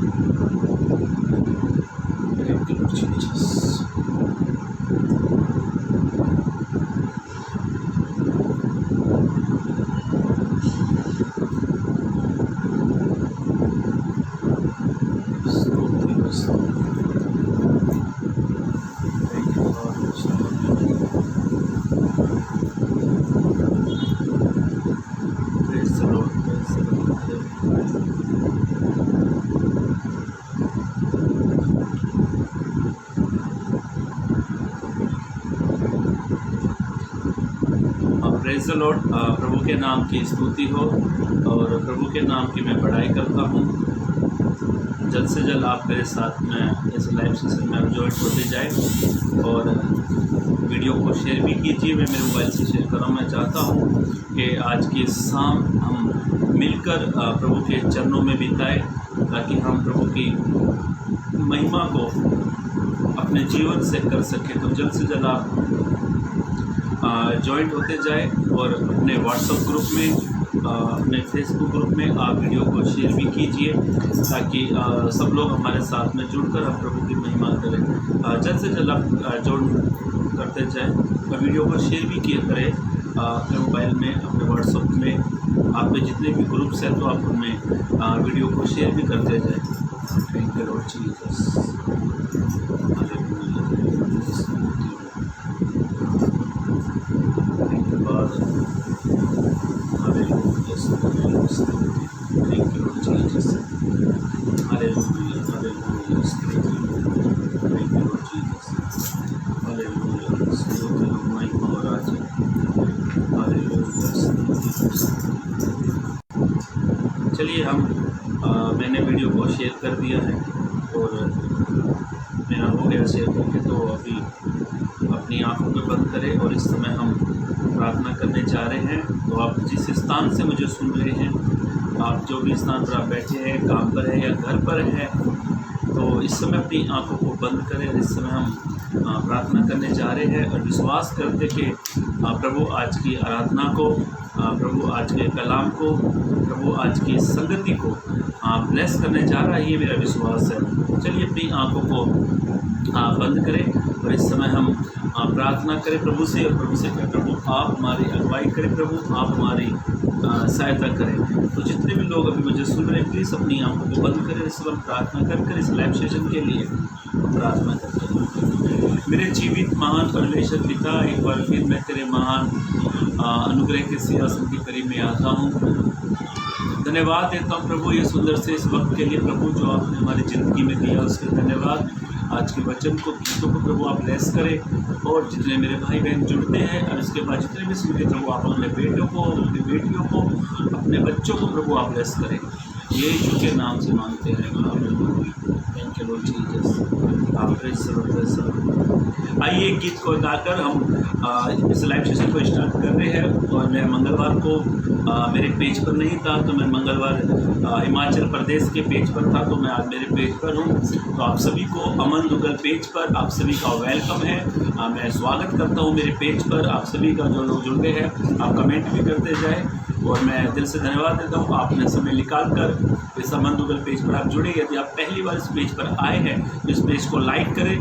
Thank you, Lord Jesus. Thank you, Lord. Praise the Lord. Praise the Lord. Praise the Lord. प्रभु के नाम की स्तुति हो और प्रभु के नाम की मैं बड़ाई करता हूँ। जल्द से जल्द आप मेरे साथ में इस लाइव सेशन में ज्वाइन होते जाए और वीडियो को शेयर भी कीजिए। मैं मेरे मोबाइल से शेयर कर रहा हूँ। मैं चाहता हूँ कि आज की शाम हम मिलकर प्रभु के चरणों में बिताएं ताकि हम प्रभु की महिमा को अपने जीवन से कर सकें। तो जल्द से जल्द आप जॉइंट होते जाए और अपने व्हाट्सएप ग्रुप में अपने फेसबुक ग्रुप में आप वीडियो को शेयर भी कीजिए ताकि सब लोग हमारे साथ में जुड़कर हम प्रभु की महिमा करें। जल्द से जल्द आप जोड़ करते जाए और वीडियो को शेयर भी किया करें अपने मोबाइल में, अपने व्हाट्सएप में, आप में जितने भी ग्रुप्स हैं तो आप उनमें वीडियो को शेयर भी करते जाए। Thank you Lord Jesus. Thank you, Lord Jesus. Hallelujah, hallelujah. Thank you, Lord Jesus. Hallelujah. स्तुति हो महिमा और राजा। Hallelujah. चलिए मैंने वीडियो को शेयर कर दिया है और मेरा हो गया शेयर करके। तो अभी अपनी आंखों को बंद करें और इस समय हम प्रार्थना करने जा रहे हैं। तो आप जिस स्थान से मुझे सुन रहे हैं, आप जो भी स्थान पर आप बैठे हैं, काम पर है या घर पर है, तो इस समय अपनी आंखों को बंद करें और इस समय हम प्रार्थना करने जा रहे हैं और विश्वास करते कि प्रभु आज की आराधना को, प्रभु आज के कलाम को, प्रभु आज की संगति को ब्लेस करने जा रहा है। ये मेरा विश्वास है। चलिए अपनी आंखों को बंद करें और इस समय हम प्रार्थना करें प्रभु से और प्रभु से कहें प्रभु आप हमारी अगुवाई करें, प्रभु आप हमारी सहायता करें। तो जितने भी लोग अभी मुझे सुन रहे हैं प्लीज़ अपनी आंखों को बंद करें। इस वक्त प्रार्थना कर इस लाइव सेशन के लिए प्रार्थना करते हैं। मेरे जीवित महान परमेश्वर पिता, एक बार फिर मैं तेरे महान अनुग्रह के सिंहासन के करीब में आता हूँ। धन्यवाद देता हूँ प्रभु ये सुंदर से इस वक्त के लिए प्रभु जो आपने हमारी ज़िंदगी में दिया उसके धन्यवाद। आज के वचन को, गीतों को प्रभु आप ब्लेस करें और जितने मेरे भाई बहन जुड़ते हैं और इसके बाद जितने भी सुनते प्रभु आप अपने बेटों को, अपनी बेटियों को, अपने बच्चों को प्रभु आप ब्लेस करें। यीशु के नाम से मांगते हैं। Thank you Lord Jesus. आइए एक गीत को गाकर हम इस लाइव सेशन को स्टार्ट कर रहे हैं। और मैं मंगलवार को मेरे पेज पर नहीं था, तो मैं मंगलवार हिमाचल प्रदेश के पेज पर था, तो मैं आज मेरे पेज पर हूँ। तो आप सभी को अमन दुगल पेज पर आप सभी का वेलकम है। मैं स्वागत करता हूँ मेरे पेज पर। आप सभी का जो लोग जुड़ गए हैं आप कमेंट भी करते जाए और मैं दिल से धन्यवाद देता हूँ। आपने समय निकाल कर इस अमन दुगल पेज पर आप जुड़े। यदि आप पहली बार इस पेज पर आए हैं तो इस पेज को लाइक करें,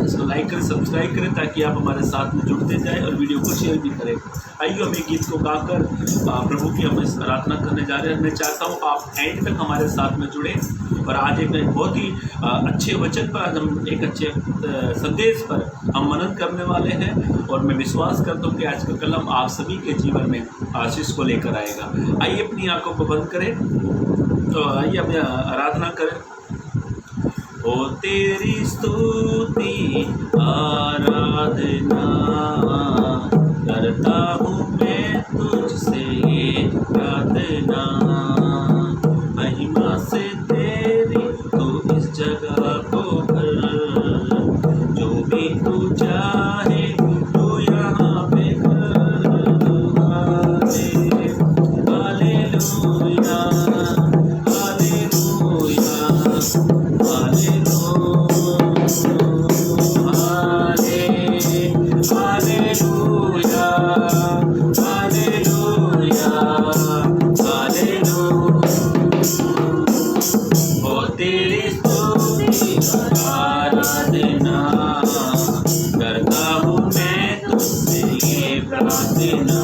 इसको लाइक करें, सब्सक्राइब करें ताकि आप हमारे साथ में जुड़ते जाएं और वीडियो को शेयर भी करें। आइए हम एक गीत को गाकर प्रभु की हम आराधना करने जा रहे हैं। मैं चाहता हूँ आप एंड तक हमारे साथ में जुड़े और आज एक बहुत ही अच्छे वचन पर, आज हम एक अच्छे संदेश पर हम मनन करने वाले हैं और मैं विश्वास करता हूँ कि आज का कलम आप सभी के जीवन में आशीष को लेकर आएगा। आइए अपनी आंखों को बंद करें तो आइए अपनी आराधना करें। ओ तेरी स्तुति आराधना करता हूँ मैं तुझसे ये प्रार्थना, महिमा से तेरी तो इस जगह को भर, जो भी तू चाहे तू यहाँ पे कर। हालेलुया ओ तेरी स्तुति आराधना करता हूँ मैं तुझसे ये प्रार्थना।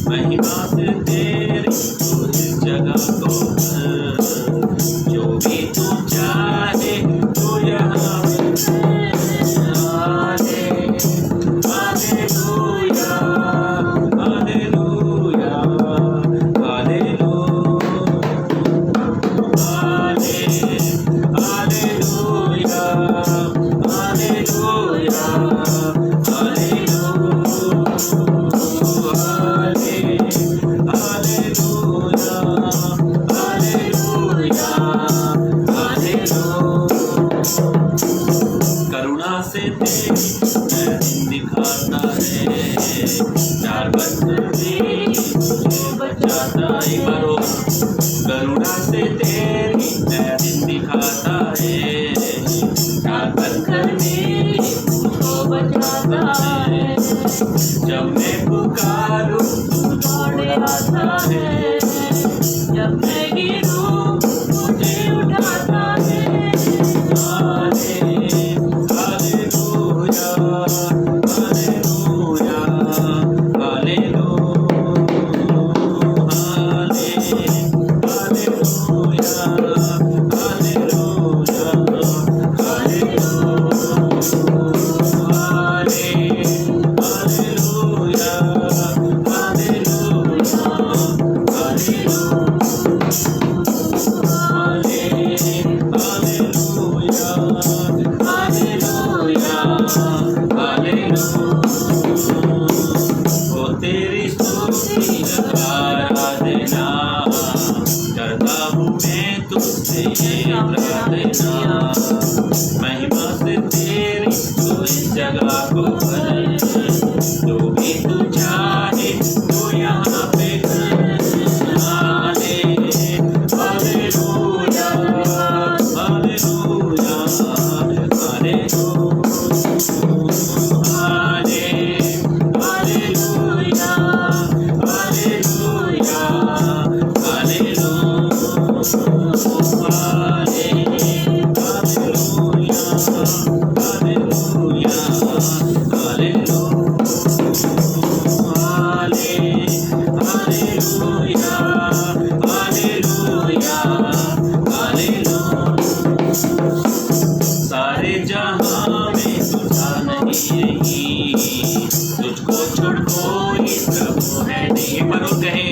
महिमा से तेरी तू इस जगह को भर, जो भी तू चाहे तू यहाँ हालेलुया हालेलुया हालेलुया हालेलुया करुणा से तेरी मैं दिन दिखाता है, चार बंधन तेरी मुझे बचाता है। करो करुणा से तेरी मैं दिन दिखाता है, चार बंधन मेरी मुझको बचाता है। जब मैं पुकारूं तू दौड़े आता है, जब मैं गिरूं मुझे उठाता है। हालेलुया हालेलुया ओ तेरी स्तुति आराधना करता हूँ मैं तुझसे ये प्रार्थना। महिमा से तेरी तू इस जगह को भर, जो भी तू चाहे तू यहाँ पे कर। हालेलुया हालेलुया सारे जहां में तुझा नहीं, तुझको छोड़ कोई प्रभु है नहीं। मरो कहे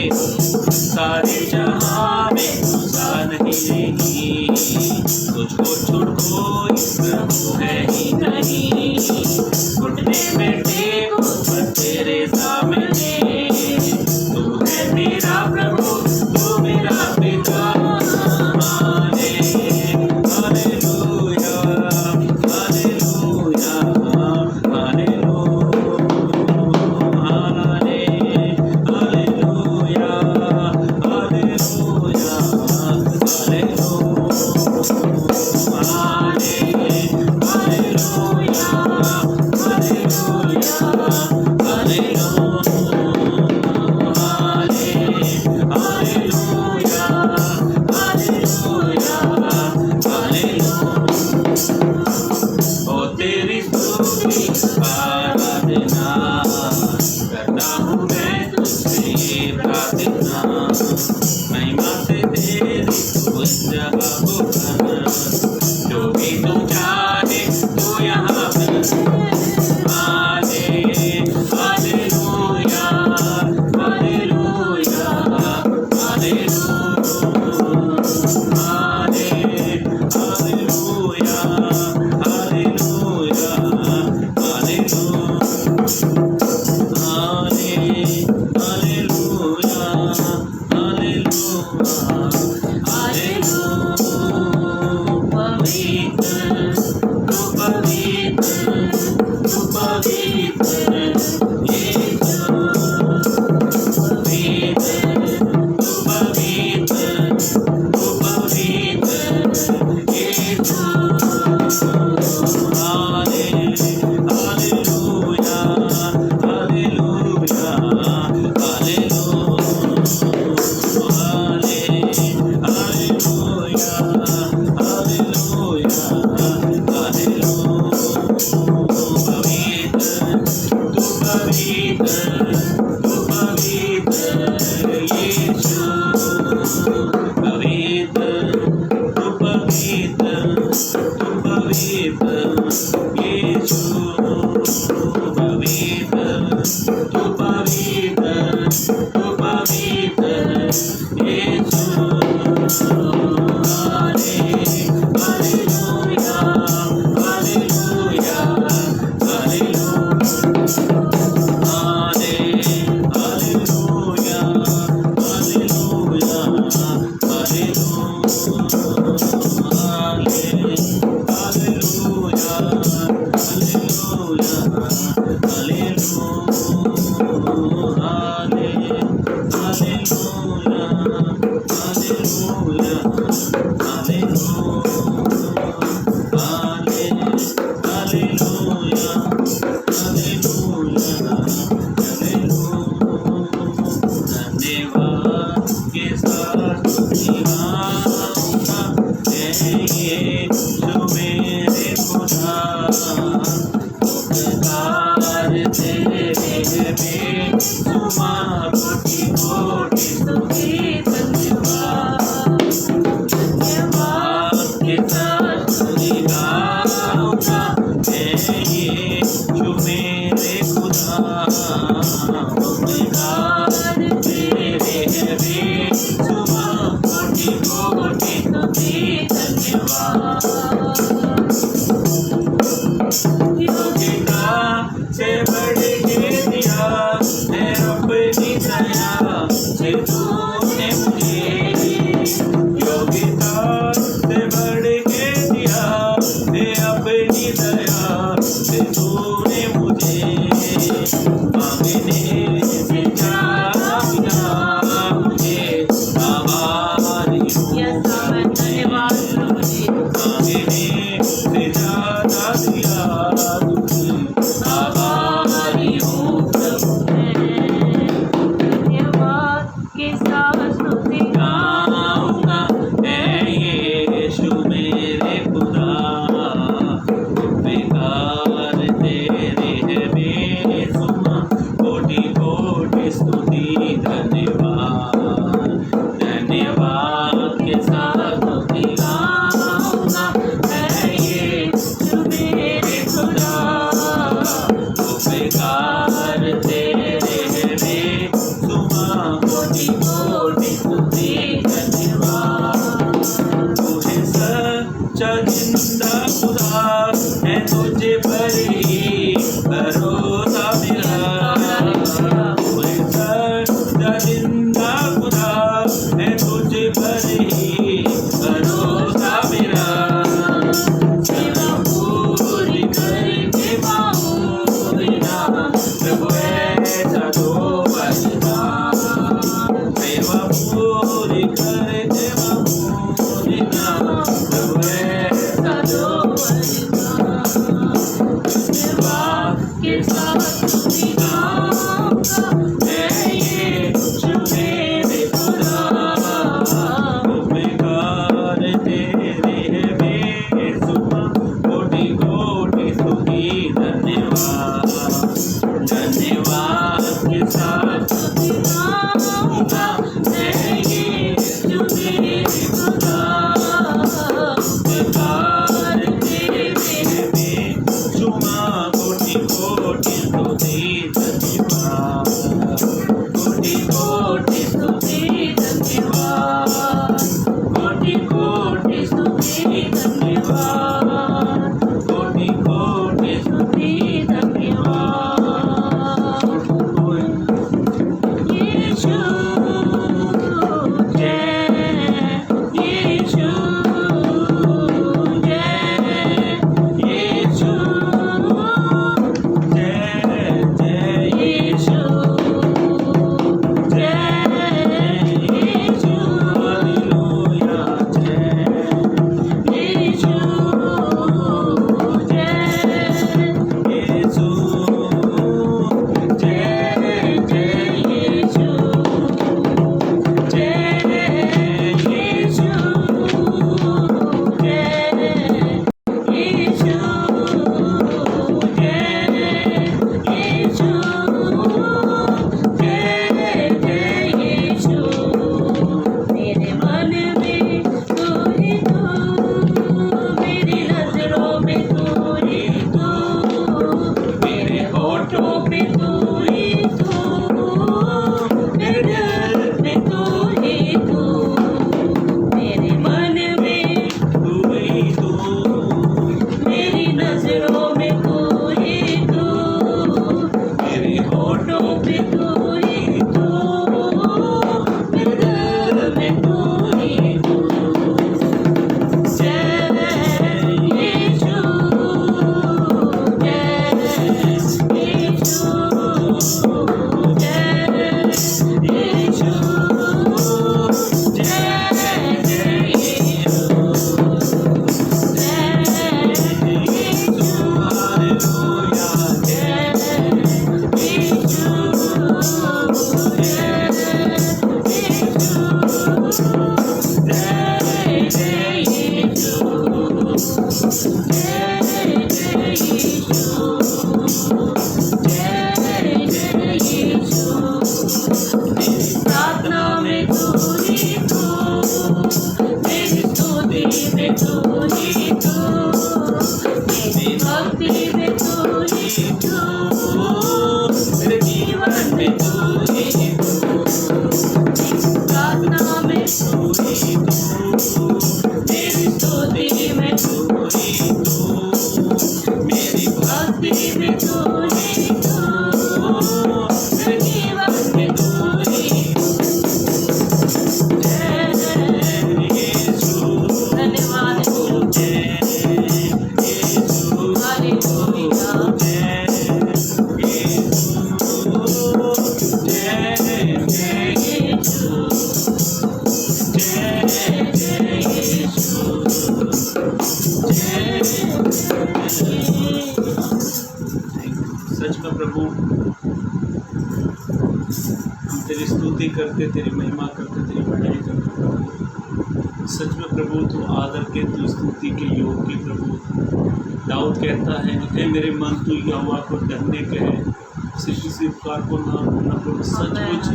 सारे जहां में तुझा नहीं, तुझको छोड़ कोई प्रभु है ही नहीं। घुटने में टेको पर तेरे सामने, तू है मेरा प्रभु तू मेरा पिता। आराधना करता हूँ मैं तुझसे ये प्रार्थना। महिमा से तेरी उस जगह को भर, जो भी तू चाहे तू यहाँ पर। Hallelujah hallelujah hallelujah hallelujah Hallelujah, hallelujah, बेकार स्तुति में तू ही तू, मेरी भक्ति में तू ही तू, मेरे जीवन में तू ही तू। जय यीशु, धन्यवाद जय यीशु, हालेलुया जय यीशु, जय यीशु, सच में प्रभु हम तेरी स्तुति करते, तेरी महिमा करते, तेरी बढ़ाई करते प्रभु। सच में प्रभु तू आदर के, तू स्तुति के योग्य प्रभु। दाऊद कहता है, हे मेरे मन तू यहोवा को डरने कहे, किसी उपकार को ना प्रभु। सचमुच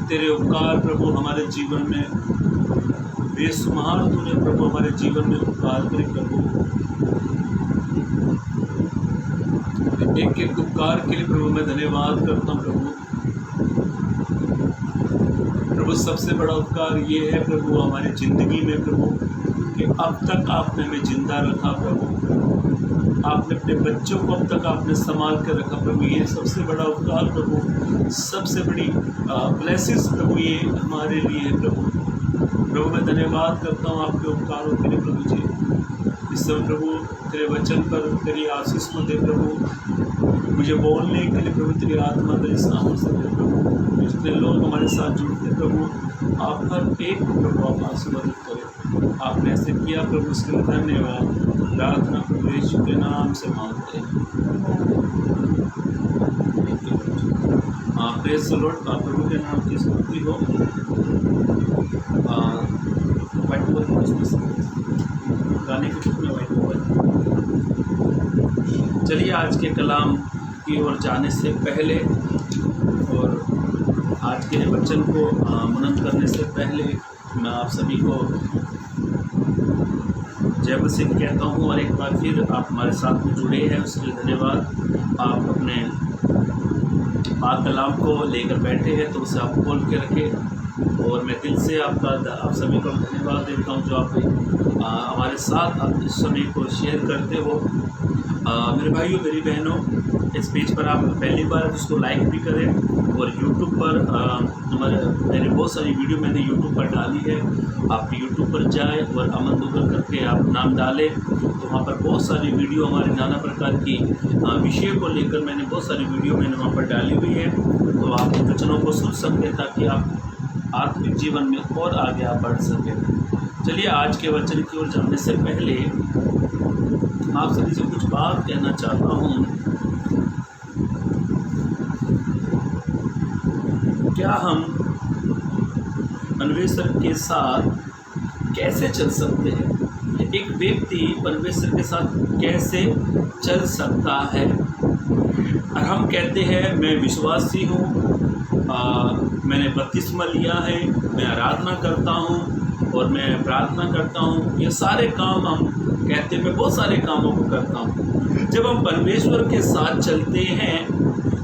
तेरे उपकार प्रभु हमारे जीवन में बेशुमार, तूने प्रभु हमारे जीवन में उपकार करे प्रभु। एक एक उपकार के लिए प्रभु मैं धन्यवाद करता हूँ प्रभु। प्रभु सबसे बड़ा उपकार ये है प्रभु हमारी ज़िंदगी में प्रभु कि अब तक आपने हमें जिंदा रखा प्रभु। आपने अपने बच्चों को अब तक आपने संभाल कर रखा प्रभु। ये सबसे बड़ा उपकार प्रभु, सबसे बड़ी ब्लेसिंग्स प्रभु ये हमारे लिए है प्रभु। प्रभु मैं धन्यवाद करता हूँ आपके उपकारों के लिए प्रभु जी। इस समय प्रभु तेरे वचन पर तेरी आशीष को दे प्रभु, मुझे बोलने के लिए प्रभु तेरी आत्मा तेरे सामने से दे प्रभु। जितने लोग हमारे साथ जुड़ते प्रभु आप हर एक को प्रभु आप आशीर्वादित करें। आपने ऐसे किया प्रभु, इसके लिए धन्यवाद। प्रार्थना प्रभु यीशु के नाम से मांगते हैं। Praise the Lord. प्रभु के नाम की स्तुति हो। वाइट गाने के रूप में वाइट मोबाइल। चलिए आज के कलाम की ओर जाने से पहले और आज के वचन को मनन करने से पहले मैं आप सभी को जय मसीह कहता हूँ। और एक बार फिर आप हमारे साथ में जुड़े हैं उसके लिए धन्यवाद। आप अपने पाक कलाम को लेकर बैठे हैं तो उसे आप खोल के रखें। और मैं दिल से आप सभी को धन्यवाद देता हूँ जो आप हमारे साथ आप इस समय को शेयर करते हो। मेरे भाइयों मेरी बहनों, इस पेज पर आप पहली बार उसको लाइक भी करें। और यूट्यूब पर मैंने बहुत सारी वीडियो मैंने यूट्यूब पर डाली है। आप यूट्यूब पर जाएं और अमन दुगल करके आप नाम डालें तो वहाँ पर बहुत सारी वीडियो हमारे नाना प्रकार की विषय को लेकर मैंने बहुत सारी वीडियो मैंने वहाँ पर डाली हुई है। तो आप इन वचनों को सुन सकते ताकि आप आत्मिक जीवन में और आगे आप बढ़ सकें। चलिए आज के वचन की ओर जाने से पहले आप सभी से कुछ बात कहना चाहता हूँ। क्या हम परमेश्वर के साथ कैसे चल सकते हैं? एक व्यक्ति परमेश्वर के साथ कैसे चल सकता है? और हम कहते हैं मैं विश्वासी हूँ, मैंने बपतिस्मा लिया है, मैं आराधना करता हूँ और मैं प्रार्थना करता हूँ। ये सारे काम हम कहते हैं, मैं बहुत सारे कामों को करता हूँ। जब हम परमेश्वर के साथ चलते हैं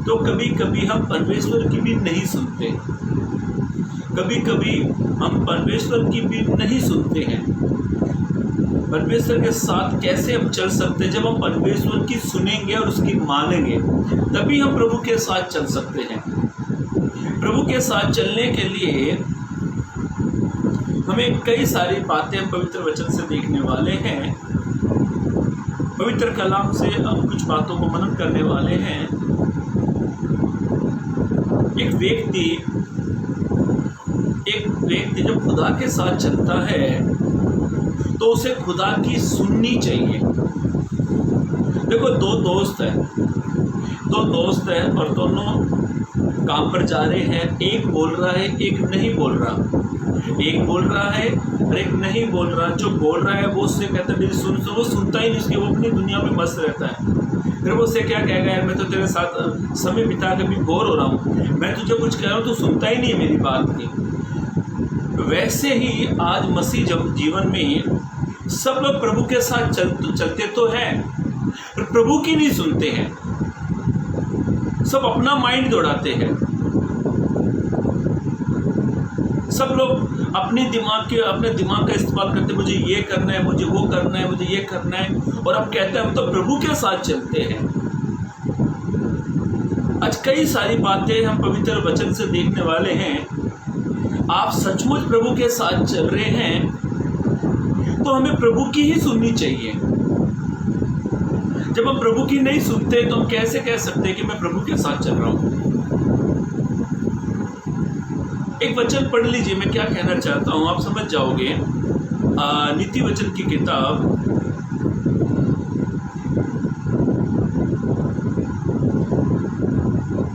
तो कभी कभी हम परमेश्वर की भी नहीं सुनते, कभी कभी हम परमेश्वर की भी नहीं सुनते हैं। परमेश्वर के साथ कैसे हम चल सकते हैं? जब हम परमेश्वर की सुनेंगे और उसकी मानेंगे तभी हम प्रभु के साथ चल सकते हैं। प्रभु के साथ चलने के लिए हमें कई सारी बातें पवित्र वचन से देखने वाले हैं। पवित्र कलाम से हम कुछ बातों को मनन करने वाले हैं। एक व्यक्ति जब खुदा के साथ चलता है तो उसे खुदा की सुननी चाहिए। देखो दो दोस्त हैं और दोनों काम पर जा रहे हैं। एक बोल रहा है, एक नहीं बोल रहा। एक बोल रहा है और एक नहीं बोल रहा। जो बोल रहा है वो उससे कहता है मेरी सुन, तो वो सुनता ही नहीं, वो अपनी दुनिया में मस्त रहता है। फिर वो उससे क्या कहेगा, यार मैं तो तेरे साथ समय बिता के भी बोर हो रहा हूँ, मैं तुझे कुछ कह रहा हूँ तो सुनता ही नहीं मेरी बात की। वैसे ही आज मसीह जब जीवन में सब लोग प्रभु के साथ चलते तो हैं पर प्रभु की नहीं सुनते हैं, सब अपना माइंड दौड़ाते हैं, सब लोग अपने दिमाग का इस्तेमाल करते, मुझे ये करना है, मुझे वो करना है, मुझे ये करना है, और अब कहते हैं हम तो प्रभु के साथ चलते हैं। आज कई सारी बातें हम पवित्र वचन से देखने वाले हैं। आप सचमुच प्रभु के साथ चल रहे हैं तो हमें प्रभु की ही सुननी चाहिए। जब हम प्रभु की नहीं सुनते तो हम कैसे कह सकते हैं कि मैं प्रभु के साथ चल रहा हूं। एक वचन पढ़ लीजिए, मैं क्या कहना चाहता हूं, आप समझ जाओगे। नीति वचन की किताब,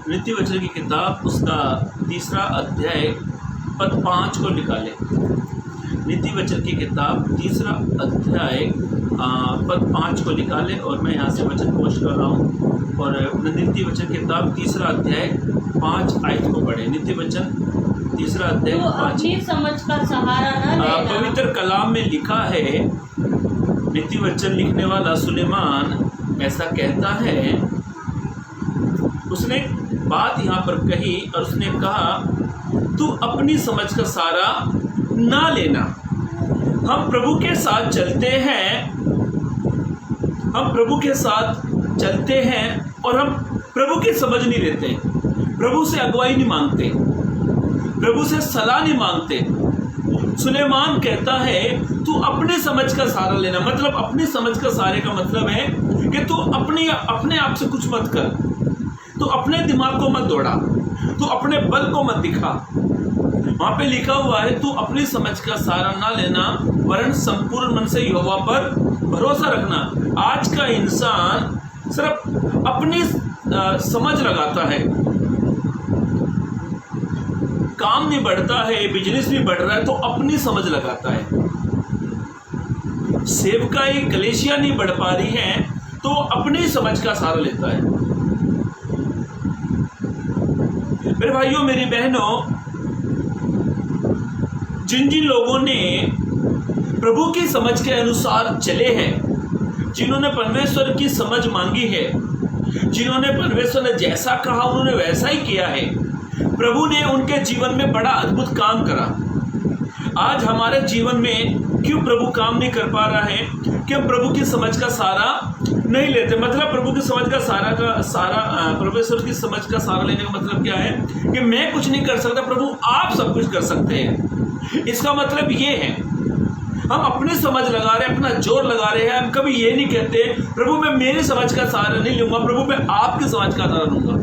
नीति वचन की किताब उसका 3 अध्याय पद 5 को निकाले। नीति वचन की किताब 3 अध्याय पद 5 को निकाले, और मैं यहाँ से वचन पोस्ट कर रहा हूँ। और नीति वचन की किताब 3 अध्याय 5 आयत को पढ़े। नीति वचन 3 अध्याय 5। अपनी समझ का सहारा न लेना। पवित्र कलाम में लिखा है, नीति वचन लिखने वाला सुलेमान ऐसा कहता है, उसने बात यहाँ पर कही और उसने कहा तू अपनी समझ का सहारा ना लेना। हम प्रभु के साथ चलते हैं, हम प्रभु के साथ चलते हैं और हम प्रभु की समझ नहीं लेते, प्रभु से अगुवाई नहीं मांगते, प्रभु से सलाह नहीं मांगते। सुलेमान कहता है तू अपने समझ का सहारा लेना। मतलब अपनी समझ का सहारे का मतलब है कि तू अपने आप से कुछ मत कर, तू अपने दिमाग को मत दौड़ा, तू अपने बल को मत दिखा। वहां पे लिखा हुआ है तू अपनी समझ का सहारा ना लेना, वरन संपूर्ण मन से यहोवा पर भरोसा रखना। आज का इंसान सिर्फ अपनी समझ लगाता है, काम नहीं बढ़ता है, बिजनेस नहीं बढ़ रहा है तो अपनी समझ लगाता है। सेवकाई कलेसिया नहीं बढ़ पा रही है तो अपनी समझ का सहारा लेता है। मेरे भाइयों मेरी बहनों, जिन जिन लोगों ने प्रभु की समझ के अनुसार चले हैं, जिन्होंने परमेश्वर की समझ मांगी है, जिन्होंने परमेश्वर ने जैसा कहा उन्होंने वैसा ही किया है, प्रभु ने उनके जीवन में बड़ा अद्भुत काम करा। आज हमारे जीवन में क्यों प्रभु काम नहीं कर पा रहा है कि हम प्रभु की समझ का सहारा नहीं लेते। मतलब प्रभु की समझ का सहारा परमेश्वर की समझ का सहारा लेने का मतलब क्या है कि मैं कुछ नहीं कर सकता, प्रभु आप सब कुछ कर सकते हैं। इसका मतलब ये है हम अपनी समझ लगा रहे हैं, अपना जोर लगा रहे हैं। हम कभी ये नहीं कहते प्रभु मैं मेरी समझ का सहारा नहीं लूंगा, प्रभु मैं आपकी समझ का सहारा लूंगा।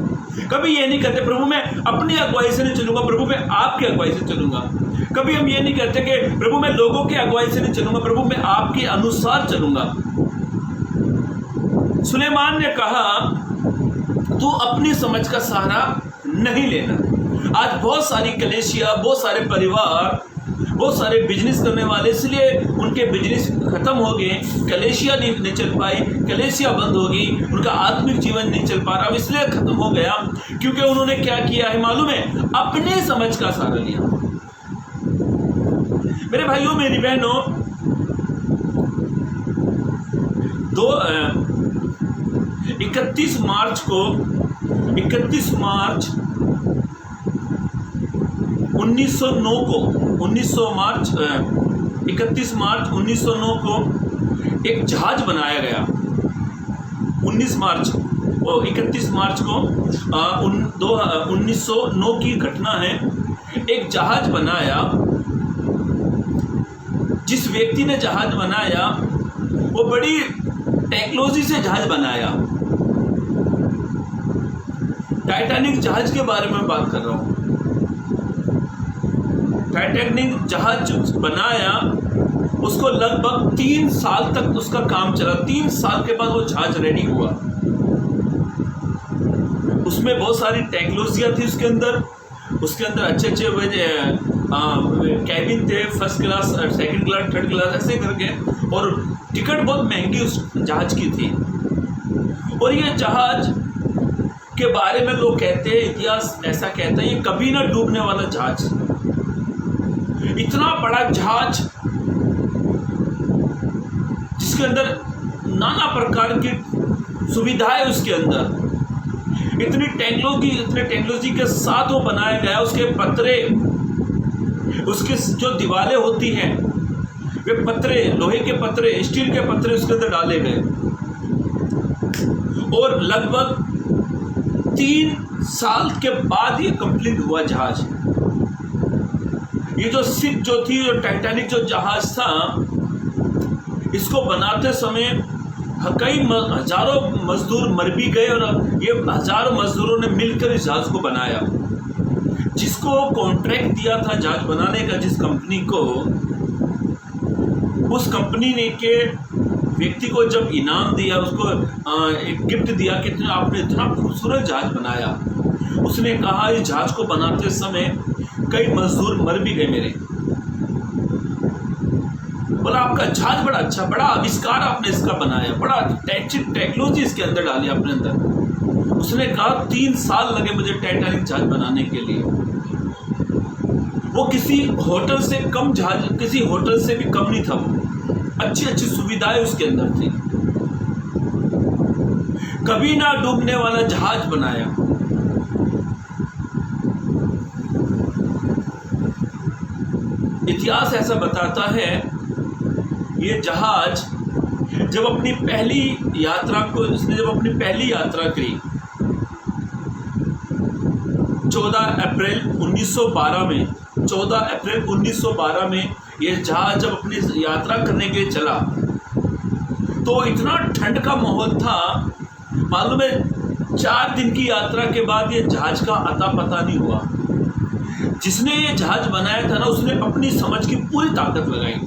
कभी ये नहीं कहते प्रभु मैं अपनी अगुवाई से नहीं चलूंगा, प्रभु मैं आपकी अगुवाई से चलूंगा। कभी हम ये नहीं कहते कि प्रभु मैं लोगों की अगुवाई से नहीं चलूंगा, प्रभु मैं आपके अनुसार चलूंगा। सुलेमान ने कहा तू अपनी समझ का सहारा नहीं लेना। आज बहुत सारी कलेसिया, बहुत सारे परिवार, बहुत सारे बिजनेस करने वाले, इसलिए उनके बिजनेस खत्म हो गए, कलेसिया नहीं चल पाई, कलेसिया बंद हो गई, उनका आत्मिक जीवन नहीं चल पा रहा, इसलिए खत्म हो गया क्योंकि उन्होंने क्या किया है मालूम है, अपने समझ का सहारा लिया। मेरे भाइयों मेरी बहनों, 31 मार्च 31 मार्च 1909 को एक जहाज बनाया गया। 31 मार्च को 1909 की घटना है। एक जहाज बनाया, जिस व्यक्ति ने जहाज बनाया वो बड़ी टेक्नोलॉजी से जहाज बनाया। टाइटैनिक जहाज के बारे में बात कर रहा हूं। टाइटैनिक जहाज बनाया, उसको लगभग 3 साल तक उसका काम चला। 3 साल के बाद वो जहाज रेडी हुआ। उसमें बहुत सारी टेक्नोलॉजियां थी उसके अंदर अच्छे कैबिन थे, first class, second class, third class, ऐसे करके, और टिकट बहुत महंगी उस जहाज की थी। और ये जहाज के बारे में लोग कहते हैं, इतिहास ऐसा कहता है, ये कभी ना डूबने वाला जहाज। इतना बड़ा जहाज जिसके अंदर नाना प्रकार की सुविधाएं, उसके अंदर इतनी टेक्नोलॉजी के साथ वो बनाया गया। उसके पतरे उसकी जो दीवारें होती हैं वे पत्रे, लोहे के पत्रे, स्टील के पत्रे उसके अंदर डाले गए और लगभग 3 साल के बाद ये कंप्लीट हुआ जहाज। ये जो शिप जो थी, जो टाइटैनिक जो जहाज था, इसको बनाते समय कई हजारों मजदूर मर भी गए और ये हजारों मजदूरों ने मिलकर इस जहाज को बनाया। जिसको कॉन्ट्रैक्ट दिया था जहाज बनाने का, जिस कंपनी को, उस कंपनी ने के व्यक्ति को जब इनाम दिया, उसको एक गिफ्ट दिया कि आपने इतना खूबसूरत जहाज बनाया, उसने कहा इस जहाज को बनाते समय कई मजदूर मर भी गए मेरे। बोला आपका जहाज बड़ा अच्छा, बड़ा आविष्कार आपने इसका बनाया, बड़ा टेक्नोलॉजी इसके अंदर डाली आपने अंदर। उसने कहा 3 साल लगे मुझे टाइटैनिक जहाज बनाने के लिए। वो किसी होटल से कम जहाज, किसी होटल से भी कम नहीं था। वो अच्छी अच्छी सुविधाएं उसके अंदर थी। कभी ना डूबने वाला जहाज बनाया। इतिहास ऐसा बताता है, ये जहाज जब अपनी पहली यात्रा को, इसने जब अपनी पहली यात्रा की 14 अप्रैल 1912 में, 14 अप्रैल 1912 में ये जहाज जब अपनी यात्रा करने के लिए चला तो इतना ठंड का माहौल था, मालूम है 4 दिन की यात्रा के बाद ये जहाज का अता पता नहीं हुआ। जिसने ये जहाज बनाया था ना, उसने अपनी समझ की पूरी ताकत लगाई।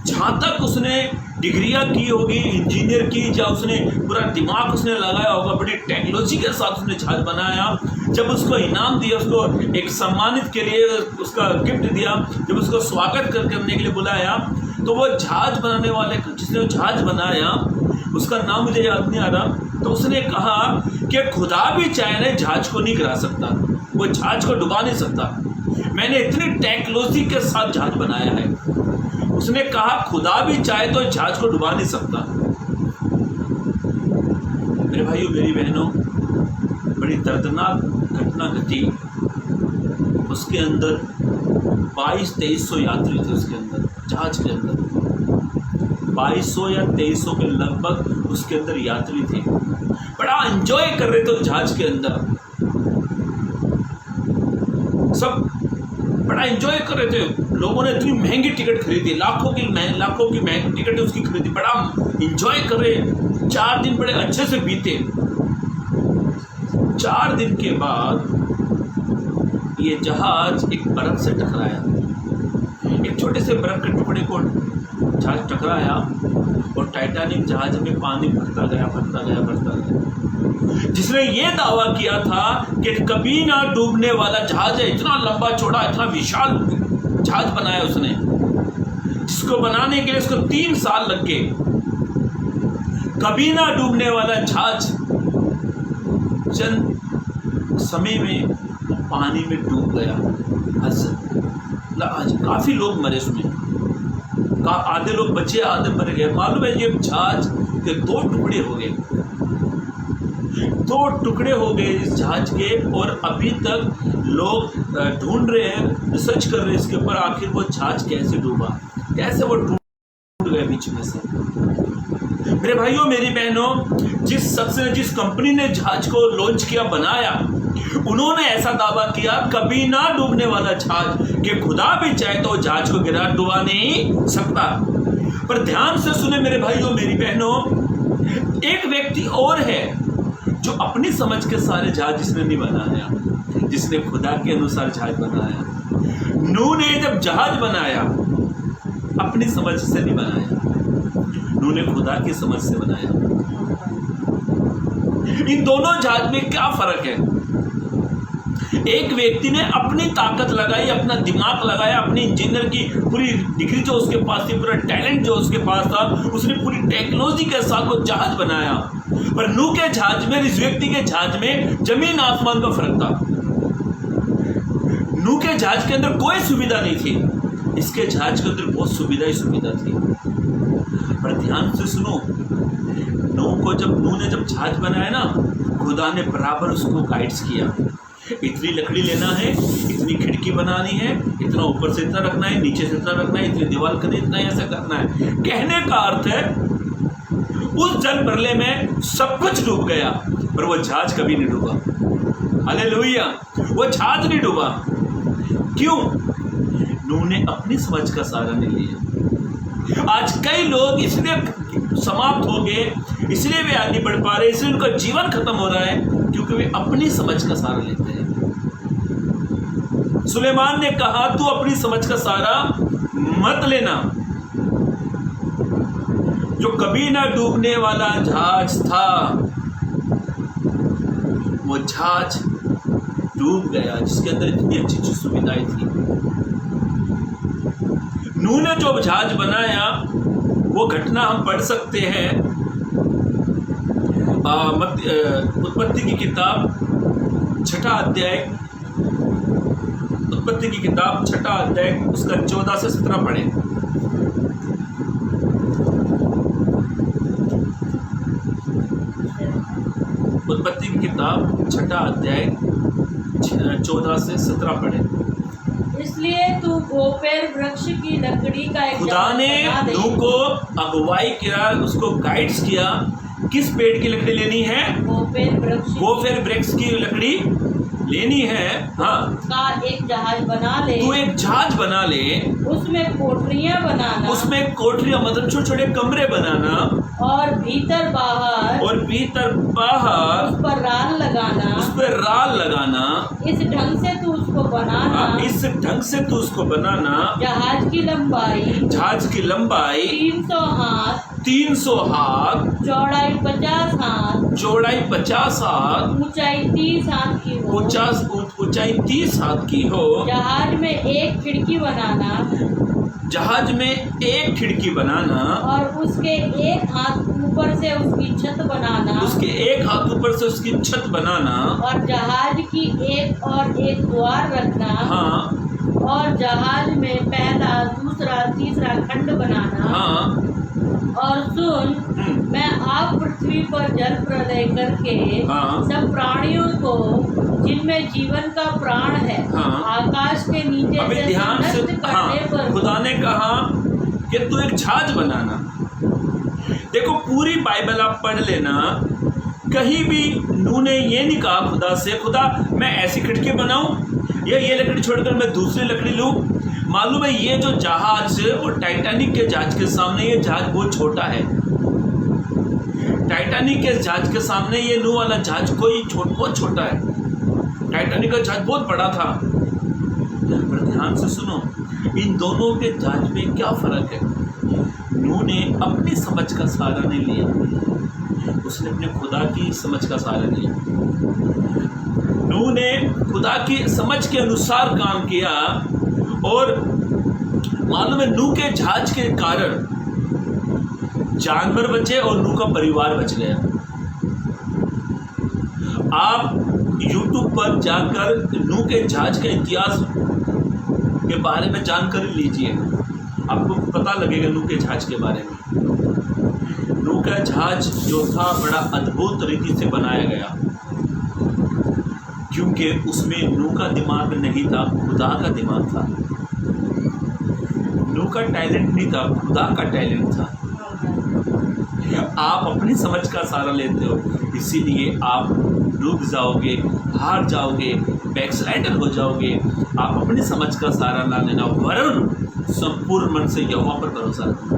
जहाँ तक उसने डिग्रियां की होगी इंजीनियर की, या उसने पूरा दिमाग उसने लगाया होगा, बड़ी टेक्नोलॉजी के साथ उसने जहाज बनाया। जब उसको इनाम दिया, उसको एक सम्मानित के लिए उसका गिफ्ट दिया, जब उसको स्वागत करने के लिए बुलाया, तो वो जहाज बनाने वाले, जिसने जहाज बनाया, उसका नाम मुझे याद नहीं आ रहा, तो उसने कहा कि खुदा भी चाहे ना जहाज को नहीं गिरा सकता, वो जहाज को डुबा नहीं सकता। मैंने इतनी टेक्नोलॉजी के साथ जहाज बनाया है। उसने कहा खुदा भी चाहे तो जहाज को डुबा नहीं सकता। मेरे भाइयों, मेरी बहनों, बड़ी दर्दनाक घटना घटी। उसके अंदर 2200-2300 यात्री थे। उसके अंदर, जहाज के अंदर 2200 या 2300 के लगभग उसके अंदर यात्री थे। बड़ा एंजॉय कर रहे थे जहाज के अंदर, सब बड़ा एंजॉय कर रहे थे। लोगों ने इतनी महंगी टिकट खरीदी, लाखों की महंगी टिकट उसकी खरीदी, बड़ा एंजॉय कर रहे। 4 दिन बड़े अच्छे से बीते। 4 दिन के बाद ये जहाज एक बर्फ से टकराया। एक छोटे से बर्फ के टुकड़े को जहाज टकराया और टाइटैनिक जहाज में पानी भरता गया। जिसने ये दावा किया था कि कभी ना डूबने वाला जहाज है, इतना लंबा चौड़ा, इतना विशाल जहाज बनाया उसने, जिसको बनाने के लिए उसको 3 साल लग गए। कभी ना डूबने वाला जहाज चंद समय में पानी में डूब गया। आज काफी लोग मरे उसमें, आधे लोग बचे, आधे मर गए। मालूम है ये जहाज के 2 टुकड़े हो गए। 2 टुकड़े हो गए इस जहाज के, और अभी तक लोग ढूंढ रहे हैं, रिसर्च कर रहे हैं इसके ऊपर, आखिर वो जहाज कैसे डूबा, कैसे वो टूट गया बीच में से। मेरे भाइयों, मेरी बहनों, जिस शख्स ने, जिस कंपनी ने जहाज को लॉन्च किया, बनाया, उन्होंने ऐसा दावा किया कभी ना डूबने वाला जहाज, कि खुदा भी चाहे तो जहाज को डुबा नहीं सकता। पर ध्यान से सुने मेरे भाइयों, मेरी बहनों, एक व्यक्ति और है जो अपनी समझ के सारे जहाज जिसने नहीं बनाया, जिसने खुदा के अनुसार जहाज बनाया। नूह ने जब जहाज बनाया, अपनी समझ से नहीं बनाया, नूह ने खुदा की समझ से बनाया। इन दोनों जहाज में क्या फर्क है? एक व्यक्ति ने अपनी ताकत लगाई, अपना दिमाग लगाया, अपनी इंजीनियर की पूरी डिग्री जो उसके पास थी, पूरा टैलेंट जो उसके पास था, उसने पूरी टेक्नोलॉजी के साथ वो जहाज बनाया। पर नूह के जहाज में, इस व्यक्ति के जहाज में जमीन आसमान का फर्क था। नूह के जहाज के अंदर कोई सुविधा नहीं थी, इसके जहाज के अंदर बहुत सुविधा थी। पर ध्यान से सुनो, नूह ने जब जहाज बनाया ना, खुदा ने बराबर उसको गाइड्स किया इतनी लकड़ी लेना है, इतनी खिड़की बनानी है, इतना ऊपर से इतना रखना है, नीचे से इतना रखना है, इतनी दीवार खरीदना है, ऐसा करना है। कहने का अर्थ है उस जल प्रलय में सब कुछ डूब गया पर वो जहाज कभी नहीं डूबा। हालेलुया, वो जहाज नहीं डूबा। क्यों? नूह ने अपनी समझ का सहारा नहीं लिया। आज कई लोग इसलिए समाप्त हो गए, इसलिए वे आगे बढ़ पा रहे, इसलिए उनका जीवन खत्म हो रहा है क्योंकि वे अपनी समझ का सहारा लेते हैं। सुलेमान ने कहा तू अपनी समझ का सहारा मत लेना। जो कभी ना डूबने वाला जहाज था वो जहाज डूब गया, जिसके अंदर इतनी अच्छी अच्छी सुविधाएं थी। नूह ने जो जहाज बनाया वो घटना हम पढ़ सकते हैं उत्पत्ति की किताब छठा अध्याय, उत्पत्ति की किताब छठा अध्याय उसका 14 से 17 पढ़े। उत्पत्ति की किताब छठा अध्याय 14 से 17 पढ़े। इसलिए तू गोपेर वृक्ष की लकड़ी का एक खुदा ने नूह को अगुवाई किया, उसको गाइड्स किया किस पेड़ की लकड़ी लेनी है? गोपेर वृक्ष की लकड़ी लेनी है। हाँ, का एक जहाज बना ले। तू एक जहाज बना ले, उसमें कोठरियां बनाना, उसमें कोठरियां मतलब छोटे छोटे कमरे बनाना, और भीतर बाहर उस पर राल लगाना, उस पर राल लगाना। इस ढंग से तू उसको बनाना, इस ढंग से तू उसको बनाना। जहाज की लंबाई 300 हाथ, चौड़ाई 50 हाथ, ऊंचाई 30 हाथ की हो। ऊंचाई 30 हाथ की हो। जहाज में एक खिड़की बनाना, और उसके एक हाथ ऊपर से उसकी छत बनाना, और जहाज की एक द्वार रखना। हाँ, और जहाज में पहला, दूसरा, तीसरा खंड बनाना। हाँ, और सुन, मैं आप पृथ्वी पर जल प्रलय करके सब प्राणियों को जिनमें जीवन का प्राण है आकाश के नीचे से नष्ट करने पर। खुदा ने कहा कि तू एक जहाज बनाना। देखो पूरी बाइबल आप पढ़ लेना, कहीं भी नूह ने ये नहीं कहा खुदा से, खुदा मैं ऐसी खिड़की बनाऊं या ये लकड़ी छोड़कर मैं दूसरी लकड़ी लूं। मालूम है ये जो जहाज और टाइटैनिक के जहाज के सामने ये जहाज बहुत छोटा है। टाइटैनिक के जहाज के सामने ये नूह वाला जहाज बहुत छोटा है। टाइटैनिक का जहाज बहुत बड़ा था। पर ध्यान से सुनो, इन दोनों के जहाज में क्या फर्क है? नूह ने अपनी समझ का सहारा नहीं लिया, उसने अपने खुदा की समझ का सहारा लिया। नूह ने खुदा की समझ के अनुसार काम किया और मालूम है नूह के जहाज के कारण जानवर बचे और नूह का परिवार बच गया। आप YouTube पर जाकर नूह के जहाज के इतिहास के बारे में जानकारी लीजिए, आपको पता लगेगा नूह के जहाज के बारे में। नूह का जहाज जो था बड़ा अद्भुत रीति से बनाया गया, क्योंकि उसमें नूह का दिमाग नहीं था, खुदा का दिमाग था। नूह का टैलेंट नहीं था, खुदा का टैलेंट था। आप अपनी समझ का सहारा लेते हो, इसीलिए आप डूब जाओगे, हार जाओगे, बैकस्लाइडर हो जाओगे। आप अपनी समझ का सहारा ना लेना, वरन संपूर्ण मन से यहोवा पर भरोसा रखना।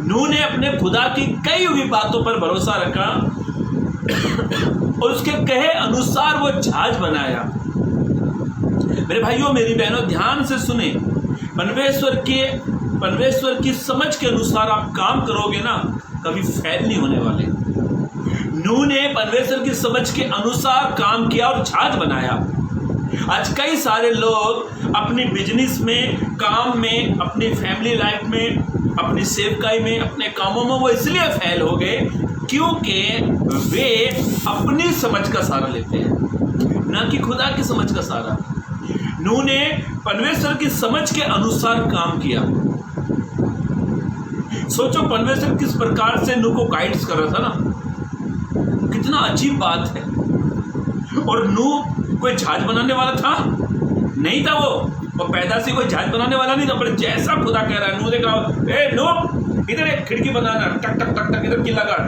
नूह ने अपने खुदा की कई हुई बातों पर भरोसा रखा और उसके कहे अनुसार वो जहाज बनाया। मेरे भाइयों मेरी बहनों ध्यान से सुने, परमेश्वर की समझ के अनुसार आप काम करोगे ना, कभी फेल नहीं होने वाले। नूह ने परमेश्वर की समझ के अनुसार काम किया और जहाज बनाया। आज कई सारे लोग अपनी बिजनेस में, काम में, अपनी फैमिली लाइफ में, अपनी सेवकाई में, अपने कामों में वो इसलिए फेल हो गए क्योंकि वे अपनी समझ का सहारा लेते हैं, ना कि खुदा की समझ का सहारा। नूह ने परमेश्वर की समझ के अनुसार काम किया। सोचो परमेश्वर किस प्रकार से नूह को गाइड्स कर रहा था ना, कितना अजीब बात है। और नूह कोई जहाज बनाने वाला था नहीं था वो पैदा से कोई जहाज बनाने वाला नहीं था, पर जैसा खुदा कह रहा है, नूह ने कहा ए नूह इधर एक खिड़की बनाना, टक टक टक टक इधर किला गाड़,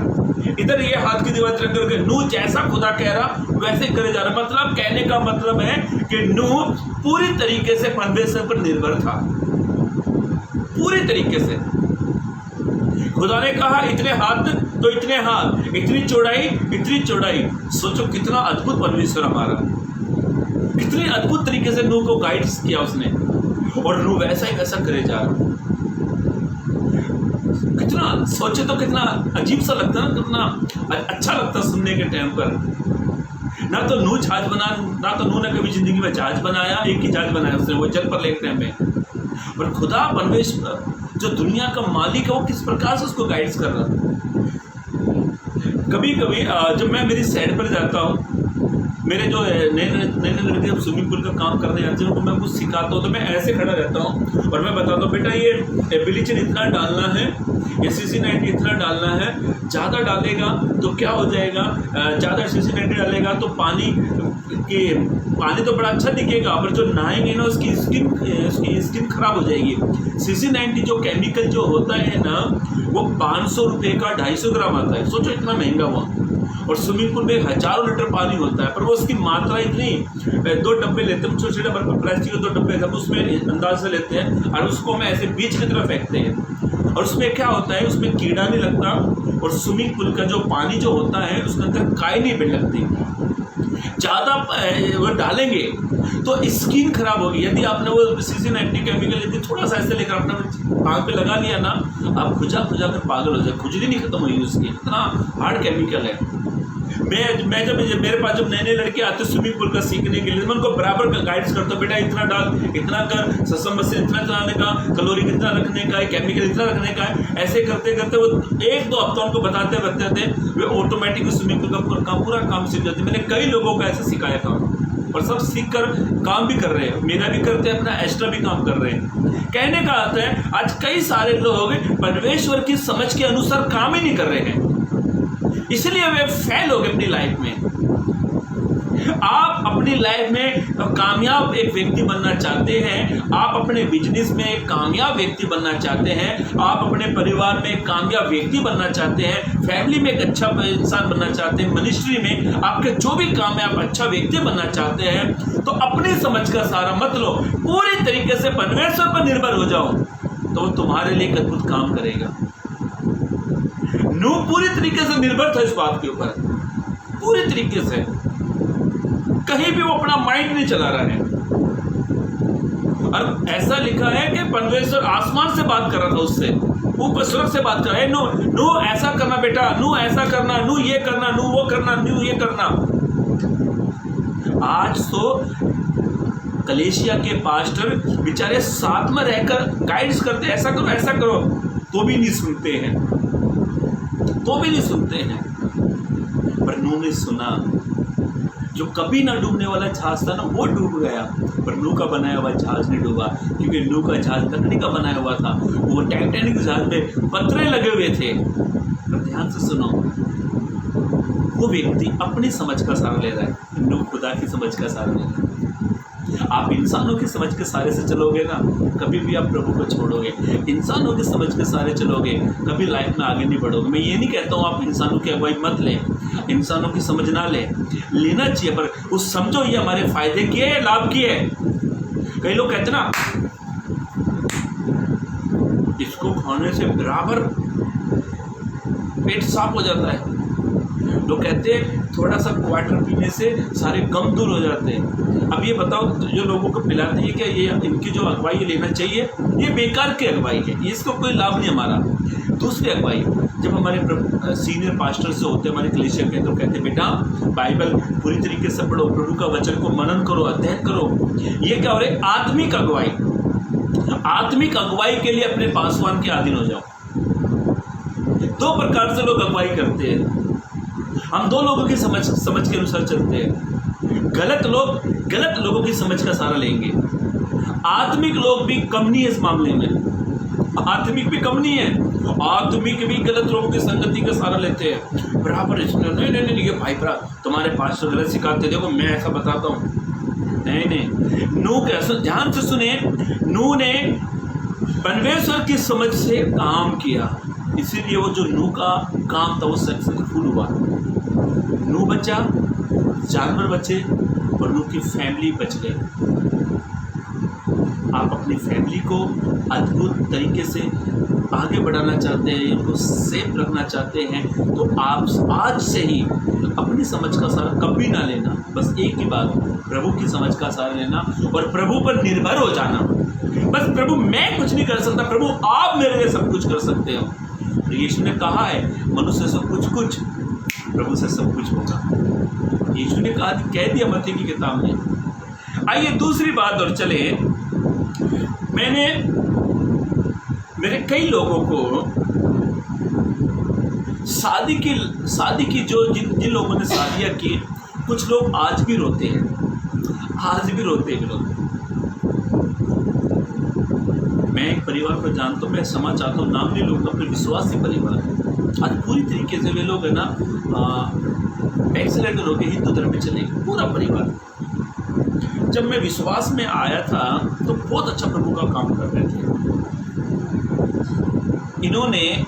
इधर ये हाथ की दीवार रख करके, नूह जैसा खुदा कह रहा वैसे करे जा रहा। मतलब कहने का मतलब है कि नूह पूरी तरीके से परमेश्वर पर निर्भर था, पूरी तरीके से। खुदा ने कहा इतने हाथ तो इतने हाथ, इतनी चौड़ाई। सोचो कितना अद्भुत परमेश्वर हमारा, कितने अद्भुत तरीके से नूह को गाइड किया उसने, और नूह वैसा ही वैसा करे जा रहा। कितना सोचे तो कितना अजीब सा लगता है, कितना अच्छा लगता सुनने के टाइम पर। ना तो नूह जहाज बना, ना तो नूह ने कभी जिंदगी में जहाज बनाया, एक ही जहाज बनाया उसने, वो जल पर ले टाइम में। पर खुदा परमेश्वर जो दुनिया का मालिक है वो किस प्रकार से उसको गाइड्स कर रहा है। कभी कभी जब मैं मेरी साइड पर जाता हूँ, मेरे जो नए लड़के जब स्विमिंग पूल का काम करने आते हैं तो मैं कुछ सिखाता हूँ, तो मैं ऐसे खड़ा रहता हूँ और मैं बताता हूँ बेटा ये ब्लीचिंग इतना डालना है, ये CC90 इतना डालना है, ज़्यादा डालेगा तो क्या हो जाएगा, ज़्यादा CC90 डालेगा तो पानी तो बड़ा अच्छा दिखेगा, पर जो नहाएंगे ना उसकी स्किन खराब हो जाएगी। CC90 जो केमिकल जो होता है ना वो 500 रुपये का 250 ग्राम आता है, सोचो इतना महंगा हुआ। और स्विमिंग पूल में हजारों लीटर पानी होता है, पर वो उसकी मात्रा इतनी, 2 डब्बे लेते हैं छोटे छोटे प्लास्टिक के 2 डब्बे, हम उसमें अंदाज से लेते हैं और उसको हम ऐसे बीच की तरफ फेंकते हैं। और उसमें क्या होता है, उसमें कीड़ा नहीं लगता, और स्विमिंग पूल का जो पानी जो होता है उसके अंदर काई नहीं बैठ लगती। ज़्यादा वो डालेंगे तो स्किन खराब होगी। यदि आपने वो CC90 केमिकल यदि थोड़ा सा ऐसे लेकर अपने आँख पे लगा लिया ना, आप खुजा कर पागल हो जाए, खुजली नहीं खत्म हुई उसकी, इतना हार्ड केमिकल है। मैं जब मेरे पास जब नए लड़के आते स्विमिंग पूल का सीखने के लिए, मैं उनको बराबर गाइड्स करता हूँ, बेटा इतना डाल, इतना कर, ससम से इतना चलाने का, कैलोरी कितना रखने का है, केमिकल इतना रखने का है। ऐसे करते करते वो 1-2 हफ्ता उनको बताते वे ऑटोमेटिक स्विमिंग पूल का पूरा काम सीख जाते। मैंने कई लोगों को ऐसे सिखाया था और सब सीख कर काम भी कर रहे हैं, मेरा भी करते हैं, अपना एक्स्ट्रा भी काम कर रहे हैं। कहने का अर्थ है आज कई सारे लोग परमेश्वर की समझ के अनुसार काम ही नहीं कर रहे हैं, इसलिए वे फेल हो गए अपनी लाइफ में। आप अपनी लाइफ में कामयाब एक व्यक्ति बनना चाहते हैं, आप अपने बिजनेस में एक कामयाब व्यक्ति बनना चाहते हैं, आप अपने परिवार में एक कामयाब व्यक्ति बनना चाहते हैं, फैमिली में एक अच्छा इंसान बनना चाहते हैं, मिनिस्ट्री में आपके जो भी काम है आप अच्छा व्यक्ति बनना चाहते हैं, तो अपनी समझ का सहारा मत लो, पूरी तरीके से परमेश्वर पर निर्भर हो जाओ, तो तुम्हारे लिए एक अद्भुत काम करेगा। नूह पूरी तरीके से निर्भर था इस बात के ऊपर, पूरी तरीके से, कहीं भी वो अपना माइंड नहीं चला रहा है। और ऐसा लिखा है कि परमेश्वर आसमान से बात कर रहा था उससे, ऊपर स्वर्ग से बात कर रहा है, नूह ऐसा करना बेटा, नूह ऐसा करना, नूह ये करना, नूह वो करना, नूह ये करना। आज तो कलेशिया के पास्टर बेचारे साथ में रहकर गाइड्स करते, ऐसा करो, तो भी नहीं सुनते हैं। पर नूह ने सुना, जो कभी ना डूबने वाला जहाज था ना वो डूब गया, पर नूह का बनाया हुआ जहाज नहीं डूबा, क्योंकि नूह का जहाज लकड़ी का बनाया हुआ था। वो टाइटैनिक जहाज में पत्थरे लगे हुए थे। पर ध्यान से सुनो, वो व्यक्ति अपनी समझ का सहारा ले रहा है, नूह खुदा की समझ का सहारा ले रहा है। आप इंसानों की समझ के सहारे से चलोगे ना, कभी भी आप प्रभु को छोड़ोगे। इंसानों की समझ के सहारे चलोगे, कभी लाइफ में आगे नहीं बढ़ोगे। मैं ये नहीं कहता हूँ आप इंसानों की अगुवाई मत लें, इंसानों की समझ ना लेना चाहिए, पर उस समझो ये हमारे फायदे की है या लाभ की है। कई लोग कहते ना इसको खाने से बराबर पेट साफ हो जाता है, लोग कहते हैं थोड़ा सा वाटर पीने से सारे गम दूर हो जाते हैं। अब ये बताओ, जो लोगों को पिलाते हैं क्या ये इनकी जो अगुवाई लेना चाहिए, ये बेकार की अगुवाई है, इसको कोई लाभ नहीं हमारा। दूसरी अगुवाई जब हमारे सीनियर पास्टर से होते हैं हमारे कलीसिया के, तो कहते हैं बेटा बाइबल पूरी तरीके से पढ़ो, प्रभु का वचन को मनन करो, अध्ययन करो। ये क्या हो रहा है, आत्मिक अगुवाई। आत्मिक अगुवाई के लिए अपने पासवान के अधीन हो जाओ। 2 प्रकार से लोग अगुवाई करते हैं, हम 2 लोगों की समझ के अनुसार चलते हैं। गलत लोगों की समझ का सहारा लेंगे। आत्मिक लोग भी कम नहीं है इस मामले में, आत्मिक भी कम नहीं है, आत्मिक भी गलत लोगों की संगति का सहारा लेते हैं। बराबर नहीं, ये भाई भरा तुम्हारे पास गलत सिखाते, देखो मैं ऐसा बताता हूँ, नहीं, नूह के, ध्यान से सुने, नूह ने परमेश्वर की समझ से काम किया, इसीलिए वो जो नूह का काम था वो सक्सेसफुल हुआ। नूह बचा, जानवर बचे और नूह की फैमिली बच गई। आप अपनी फैमिली को अद्भुत तरीके से आगे बढ़ाना चाहते हैं, उनको सेफ रखना चाहते हैं, तो आप आज से ही अपनी समझ का सहारा कभी ना लेना। बस एक ही बात, प्रभु की समझ का सहारा लेना और प्रभु पर निर्भर हो जाना। बस प्रभु मैं कुछ नहीं कर सकता, प्रभु आप मेरे लिए सब कुछ कर सकते हो। तो यीशु ने कहा है मनुष्य से कुछ, प्रभु से सब कुछ होगा। यीशु ने कह दिया मत्ती की किताब में। आइए दूसरी बात और चले। मेरे कई लोगों को शादी की जिन लोगों ने शादियाँ की, कुछ लोग आज भी रोते हैं लोग। मैं एक परिवार को जानता हूँ, मैं क्षमा चाहता हूँ, नाम नहीं लूँगा, अपने विश्वासी परिवार है। आज पूरी तरीके से वे लोग है ना बैकस्लाइडर होकर हिंदू धर्म में चले गए, पूरा परिवार। जब मैं विश्वास में आया था तो बहुत अच्छा प्रभु का काम कर रहे थे।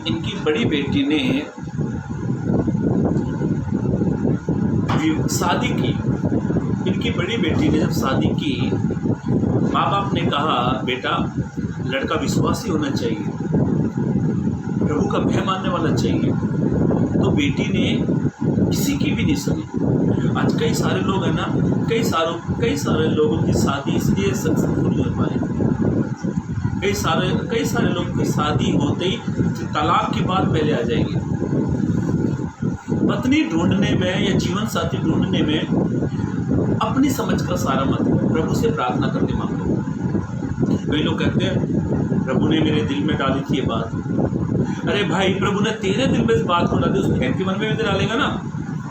इनकी बड़ी बेटी ने शादी की। इनकी बड़ी बेटी ने जब शादी की, माँ बाप ने कहा बेटा लड़का विश्वासी होना चाहिए, प्रभु का भय मानने वाला चाहिए। तो बेटी ने किसी की भी नहीं सुनी। आज कई सारे लोग हैं ना, कई सारे लोगों की शादी इसलिए सक्सेसफुल नहीं हो पाए। कई सारे लोगों की शादी होते ही तलाक की बात पहले आ जाएगी। पत्नी ढूंढने में या जीवन साथी ढूंढने में अपनी समझ का सहारा मत, प्रभु से प्रार्थना करके मांगो। कई लोग कहते हैं प्रभु ने मेरे दिल में डाली थी ये बात। अरे भाई, प्रभु ने तेरे दिल में इस बात को डाली, उस बहन के मन में भी तो डालेगा ना।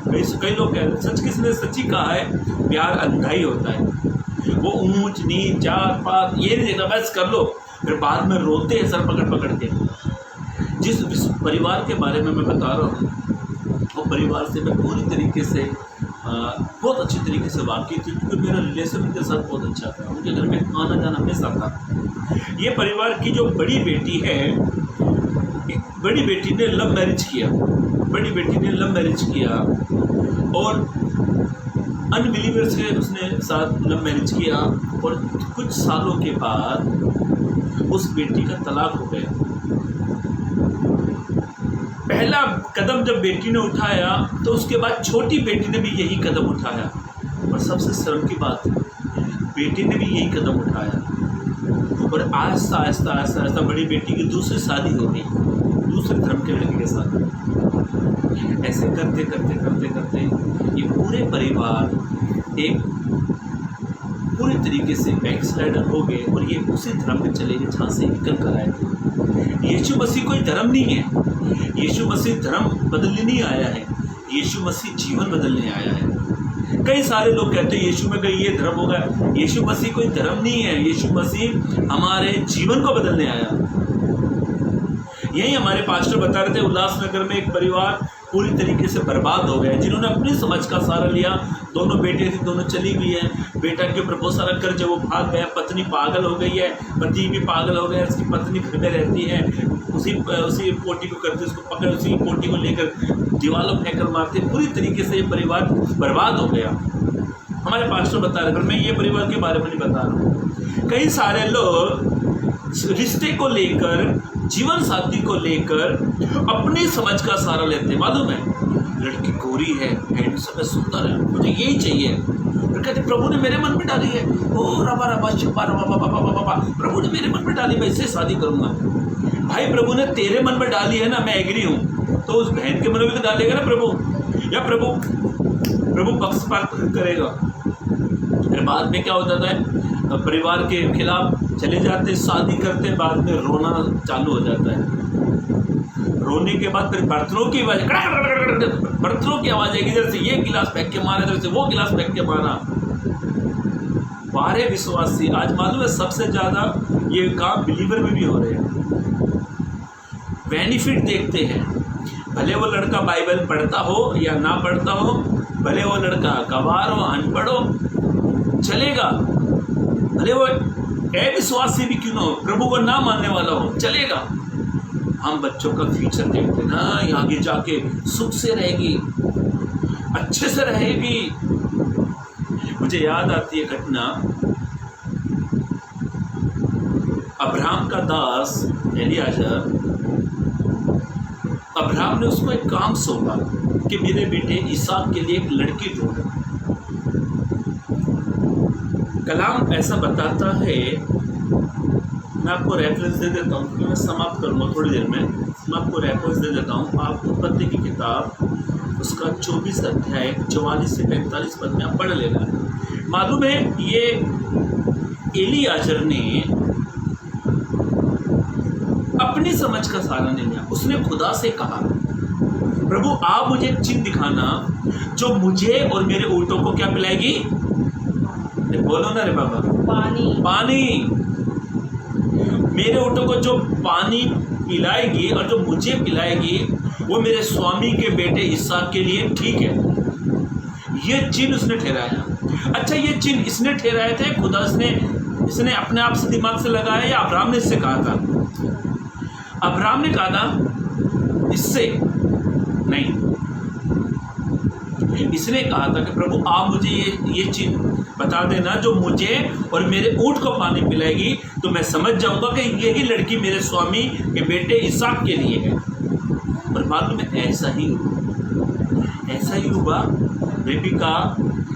कई लोग कहते हैं, सच किसने सच्ची कहा है, प्यार अंधाई होता है। वो ऊंच नीच जात पात ये नहीं देखता, बस कर लो, फिर बाद में रोते हैं सर पकड़ के। जिस परिवार के बारे में मैं बता रहा हूँ, वो परिवार से मैं पूरी तरीके से बहुत अच्छी तरीके से वाकिफ थी, क्योंकि मेरा रिलेशन उनके साथ बहुत अच्छा था। उनके घर में आना जाना हमेशा था। ये परिवार की जो बड़ी बेटी है, बड़ी बेटी ने लव मैरिज किया और अनबिलीवर से उसने साथ लव मैरिज किया और कुछ सालों के बाद उस बेटी का तलाक हो गया। पहला कदम जब बेटी ने उठाया तो उसके बाद छोटी बेटी ने भी यही कदम उठाया, और सबसे शर्म की बात, बेटी ने भी यही कदम उठाया और आहिस्ता बड़ी बेटी की दूसरी शादी हो गई दूसरे धर्म के लड़के के साथ। ऐसे करते ये पूरे परिवार एक पूरी तरीके से बैकस्लाइडर हो गए और ये उसी धर्म में चले गए जहाँ से निकल कर आए थे। यीशु मसीह कोई धर्म नहीं है, यीशु मसीह धर्म बदलने नहीं आया है, यीशु मसीह जीवन बदलने आया है। कई सारे लोग कहते हैं यीशु में गई ये धर्म होगा। यीशु मसीह कोई धर्म नहीं है, यीशु मसीह हमारे जीवन को बदलने आया। यही हमारे पास्टर बता रहे थे, उल्लासनगर में एक परिवार पूरी तरीके से बर्बाद हो गया, जिन्होंने अपनी समझ का सहारा लिया। दोनों बेटे थी, दोनों चली गई है। बेटा के ऊपर बहुत सारा कर्ज, वो भाग गया। पत्नी पागल हो गई है, पति भी पागल हो गया। उसकी पत्नी घर में रहती है, उसी पोटी को करते, उसको पकड़ उसी पोटी को लेकर दीवारों फेंकर मारते। पूरी तरीके से ये परिवार बर्बाद हो गया। हमारे पास्टर बता रहे, पर मैं ये परिवार के बारे में नहीं बता रहा हूँ। कई सारे लोग रिश्ते को लेकर, जीवन साथी को लेकर अपनी समझ का सहारा लेते। मालूम है, लड़की गोरी है, हैंडसम है, सुंदर है, मुझे यही चाहिए। फिर कहते प्रभु ने मेरे मन में डाली है, ओ रबा रबा शिपा रबा, प्रभु ने मेरे मन में डाली, मैं इससे शादी करूंगा। भाई, प्रभु ने तेरे मन में डाली है ना, मैं एग्री हूँ, तो उस बहन के मन में भी तो डालेगा ना प्रभु, या प्रभु पक्षपात करेगा। फिर बाद में क्या होता है, परिवार के खिलाफ चले जाते, शादी करते, बाद में रोना चालू हो जाता है। रोने के बाद फिर बर्तनों की आवाज़, बर्तनों की आवाज़ आएगी, इधर से ये गिलास फेंक के मारा, इधर से वो गिलास फेंक के मारा। बारे विश्वासी, आज मालूम है सबसे ज़्यादा ये काम बिलीवर में भी हो रहे हैं। बेनिफिट देखते हैं, भले वो लड़का बाइबल पढ़ता हो या ना पढ़ता हो, भले वो लड़का गवार हो, अनपढ़ हो, चलेगा, भले वो अविश्वासी भी क्यों ना हो, प्रभु को ना मानने वाला हो, चलेगा। हम बच्चों का फ्यूचर देखते ना, आगे जाके सुख से रहेगी, अच्छे से रहेगी। मुझे याद आती है घटना, अब्राहम का दास एलियाजर, अब्राहम ने उसको एक काम सौंपा कि मेरे बेटे इसहाक के लिए एक लड़की ढूंढ। कलाम ऐसा बताता है, मैं आपको रेफरेंस दे देता हूँ क्योंकि मैं समाप्त करूँगा थोड़ी देर में। मैं आपको रेफरेंस दे देता हूँ, आप उत्पत्ति की किताब उसका 24 अध्याय 44 से 45 पद में आप पढ़ लेना। मालूम है ये एलियाजर ने अपनी समझ का सहारा नहीं लिया। उसने खुदा से कहा, प्रभु आप मुझे एक चिन्ह दिखाना जो मुझे और मेरे ऊँटों को क्या पिलाएगी। बोलो ना रे बाबा, पानी। मेरे ऊँटों को जो पानी पिलाएगी और जो मुझे पिलाएगी वो मेरे स्वामी के बेटे इसहाक के लिए ठीक है। ये चिन्ह उसने ठहराया। अच्छा, ये चिन्ह इसने ठहराए थे, खुदा इसने अपने आप से दिमाग से लगाया या अब्राहम ने इससे कहा था? अब्राहम ने कहा था इससे नहीं, इसने कहा था कि प्रभु आप मुझे ये चिन्ह बता देना जो मुझे और मेरे ऊँट को पानी पिलाएगी, तो मैं समझ जाऊंगा कि यही लड़की मेरे स्वामी के बेटे इसहाक के लिए है। और मालूम है ऐसा ही हुआ। रेबिका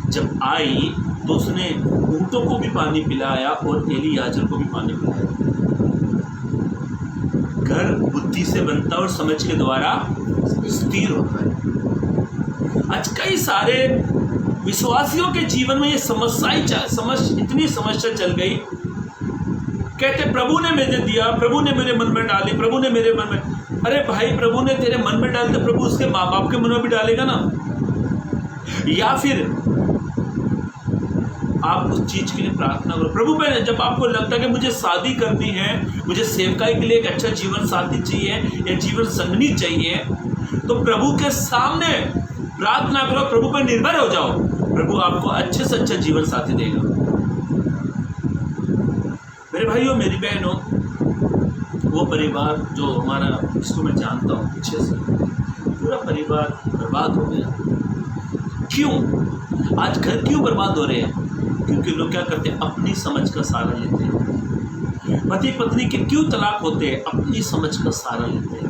जब आई तो उसने ऊँटों को भी पानी पिलाया और एलियाजर को भी पानी पिलाया। घर बुद्धि से बनता और समझ के द्वारा स्थिर होता है। आज कई सारे विश्वासियों के जीवन में ये इतनी समस्या चल गई। कहते प्रभु ने मुझे दिया, प्रभु ने मेरे मन में डाली, प्रभु ने मेरे मन में। अरे भाई, प्रभु ने तेरे मन में डाली तो प्रभु उसके माँ बाप के मन में भी डालेगा ना। या फिर आप उस चीज के लिए प्रार्थना करो। प्रभु पे जब आपको लगता है कि मुझे शादी करनी है, मुझे सेवकाई के लिए एक अच्छा जीवन साथी चाहिए या जीवन संगनी चाहिए, तो प्रभु के सामने प्रार्थना करो, प्रभु पर निर्भर हो जाओ, प्रभु आपको अच्छे से अच्छा जीवन साथी देगा। मेरे भाइयों, मेरी बहनों, वो परिवार जो हमारा, जिसको मैं जानता हूँ पीछे से, पूरा परिवार बर्बाद हो गया। क्यों? आज घर क्यों बर्बाद हो रहे हैं? क्योंकि लोग क्या करते हैं, अपनी समझ का सहारा लेते हैं। पति पत्नी के क्यों तलाक होते हैं? अपनी समझ का सहारा लेते हैं।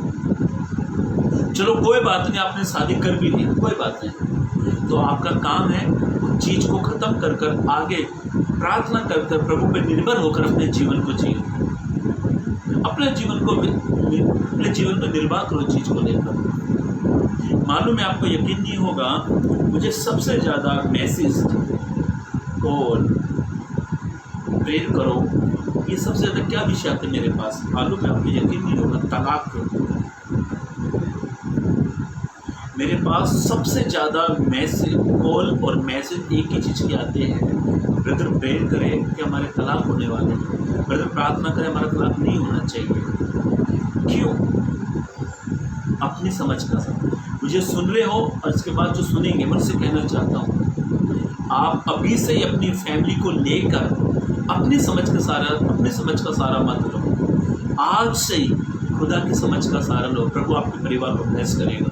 चलो कोई बात नहीं, आपने शादी कर भी ली, कोई बात नहीं, तो आपका काम है उस चीज को खत्म कर कर आगे प्रार्थना कर कर प्रभु पर निर्भर होकर अपने जीवन को जिए, अपने जीवन पर निर्वाह करो चीज को लेकर। मालूम है आपको यकीन नहीं होगा, मुझे सबसे ज़्यादा मैसेज, कॉल, प्रेयर करो, ये सबसे ज़्यादा क्या विषय आते मेरे पास, मालूम है आपको यकीन नहीं होगा, तलाक करो। मेरे पास सबसे ज़्यादा मैसेज, कॉल और मैसेज एक ही चीज़ के आते हैं, ब्रदर प्रेयर करें कि हमारे तलाक होने वाले हैं, ब्रदर प्रार्थना करें हमारा तलाक नहीं होना चाहिए। क्यों? अपनी समझ का साथ मुझे सुन रहे हो और इसके बाद जो सुनेंगे, मैं उनसे कहना चाहता हूँ, आप अभी से ही अपनी फैमिली को लेकर अपनी समझ का सहारा मत लो। आज से ही खुदा की समझ का सहारा लो। प्रभु आपके परिवार को ब्लेस करेगा,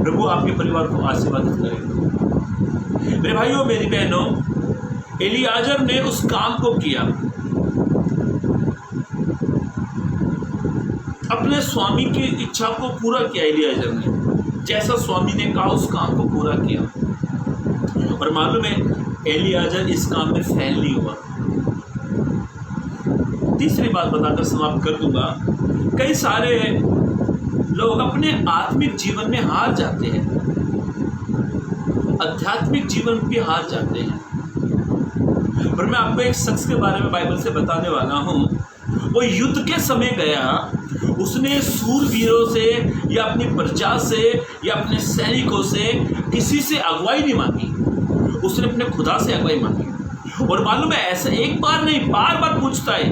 प्रभु आपके परिवार को आशीर्वादित करेगा। मेरे भाइयों, मेरी बहनों, एलियाजर ने उस काम को किया, अपने स्वामी की इच्छा को पूरा किया। एलियाजर ने जैसा स्वामी ने कहा उस काम को पूरा किया, और मालूम है एलियाजर इस काम में फेल नहीं हुआ। तीसरी बात बताकर समाप्त कर दूंगा। कई सारे लोग अपने आत्मिक जीवन में हार जाते हैं, आध्यात्मिक जीवन भी हार जाते हैं। और मैं आपको एक शख्स के बारे में बाइबल से बताने वाला हूँ। वो युद्ध के समय गया, उसने सूरवीरों से या अपनी प्रजा से या अपने सैनिकों से किसी से अगुवाई नहीं मांगी, उसने अपने खुदा से अगुवाई मांगी। और मालूम है ऐसा एक बार नहीं, बार बार पूछता है,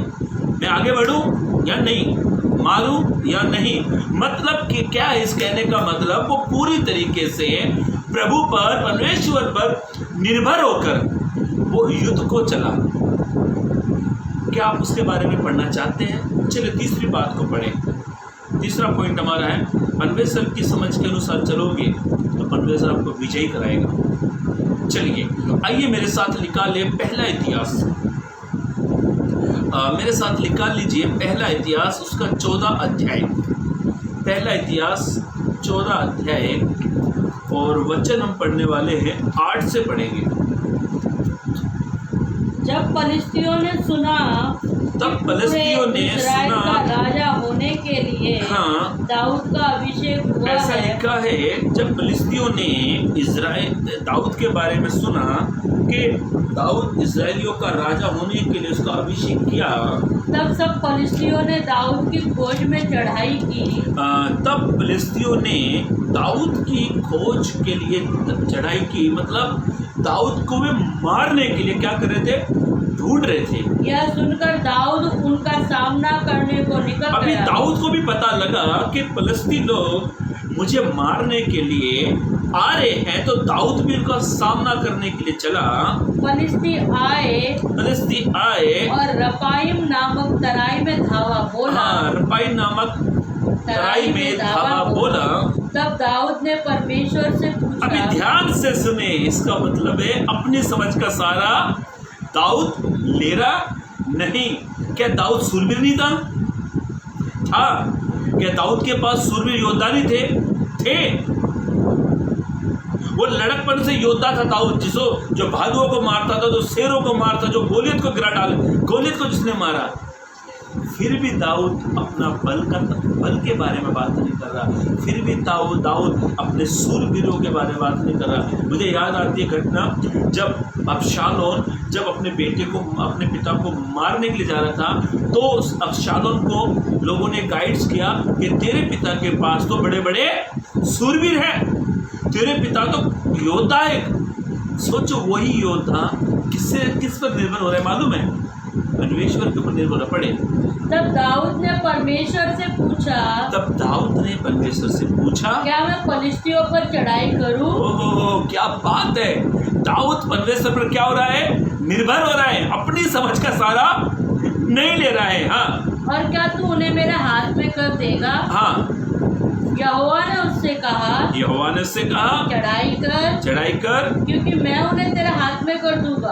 मैं आगे बढ़ूं या नहीं, मारूं या नहीं। मतलब कि क्या है इस कहने का मतलब, वो पूरी तरीके से प्रभु पर, परमेश्वर पर निर्भर होकर वो युद्ध को चला। क्या आप उसके बारे में पढ़ना चाहते हैं? चलिए तीसरी बात को पढ़ें। तीसरा पॉइंट हमारा है, परमेश्वर की समझ के अनुसार चलोगे तो परमेश्वर आपको विजयी कराएगा। चलिए आइए मेरे साथ निकाल ले पहला इतिहास। मेरे साथ निकाल लीजिए पहला इतिहास, उसका 14 अध्याय। पहला इतिहास 14 अध्याय और वचन हम पढ़ने वाले हैं 8 से पढ़ेंगे। जब फलिस्तियों ने सुना, तब फलिस्तियों ने सुना राजा होने के लिए हाँ दाऊद का अभिषेक हुआ ऐसा है। लिखा है, जब फलिस्तियों ने दाऊद के बारे में सुना कि दाऊद इस्राएलियों का राजा होने के लिए उसका अभिषेक किया, तब सब फलिस्तियों ने दाऊद की खोज में चढ़ाई की। तब फलिस्तियों ने दाऊद की खोज के लिए चढ़ाई की, मतलब दाऊद को वे मारने के लिए क्या कर रहे थे? ढूंढ रहे थे। यह सुनकर दाऊद उनका सामना करने को निकल गया। अभी दाऊद को भी पता लगा कि फलस्तीन लोग मुझे मारने के लिए आ रहे हैं, तो दाऊद भी उनका सामना करने के लिए चला। फलिस्ती आए और रपाइम नामक तराई में धावा बोला। हाँ, रपाइम नामक तराई में धावा बोला। तब दाऊद ने परमेश्वर से पूछा। अभी ध्यान से सुने, इसका मतलब है अपनी समझ का सारा दाऊद ले रहा नहीं। क्या दाऊद सूरवीर नहीं था? क्या दाऊद के पास सूरवीर योद्धा नहीं थे? वो लड़कपन से योद्धा था दाऊद, जो भालुओं को मारता था, जो शेरों को मारता, जो गोलियत को गिरा डाल, गोलियत को जिसने मारा। फिर भी दाऊद अपना बल के बारे में बात नहीं कर रहा। फिर भी दाऊद अपने सूरवीरों के बारे में बात नहीं कर रहा। मुझे याद आती है घटना, जब अबशालोम जब अपने पिता को मारने के लिए जा रहा था, तो अबशालोम को लोगों ने गाइड्स किया कि तेरे पिता के पास तो बड़े बड़े सूरवीर हैं, तेरे पिता तो योद्धा है। सोचो, वही योद्धा किस पर निर्भर हो रहा है मालूम है? परमेश्वर के ऊपर निर्भर पड़े। तब दाऊद ने परमेश्वर से पूछा, क्या मैं फलिस्तियों पर चढ़ाई करूं? ओहो, क्या बात है! दाऊद परमेश्वर पर क्या हो रहा है? निर्भर हो रहा है, अपनी समझ का सारा नहीं ले रहा है। हाँ, और क्या तू उन्हें मेरे हाथ में कर देगा? हाँ। यहोवा ने उससे कहा, चढ़ाई कर, क्योंकि मैं उन्हें तेरे हाथ में कर दूंगा।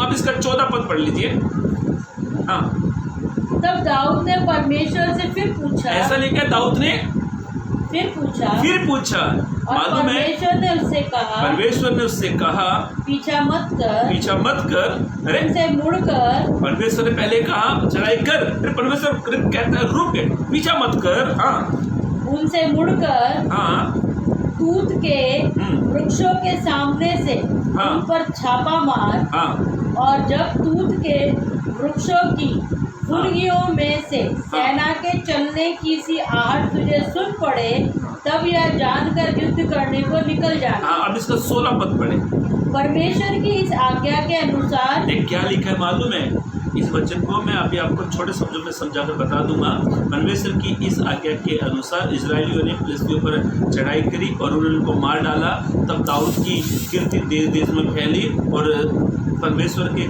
अब इसका 14 पद पढ़ लीजिए। हाँ। तब दाऊद ने परमेश्वर से फिर पूछा। ऐसा लिखा है, दाऊद ने फिर पूछा। और परमेश्वर ने उससे कहा, पीछा मत कर। अरे उनसे मुड़कर। परमेश्वर ने पहले कहा चढ़ाई कर, फिर परमेश्वर कहता है रुक, पीछा मत कर। हाँ, उनसे मुड़कर। हाँ, तूत के वृक्षों के सामने से हाँ, उन पर छापा मार। हाँ, और जब तूत के वृक्षों की फुनगियों में से सेना के चलने की सी आहट तुझे सुन पड़े, तब यह जानकर युद्ध करने को निकल जाना। अब इसका 16 पद पढ़े। परमेश्वर की इस आज्ञा के अनुसार क्या लिखा है मालूम है? इस वचन को मैं अभी आपको छोटे शब्दों में समझाकर बता दूंगा। परमेश्वर की इस आज्ञा के अनुसार इजरायलियों ने फिलिस्तियों पर चढ़ाई करी और उन्होंने उनको मार डाला। तब दाऊद की कीर्ति देश देश में फैली और परमेश्वर के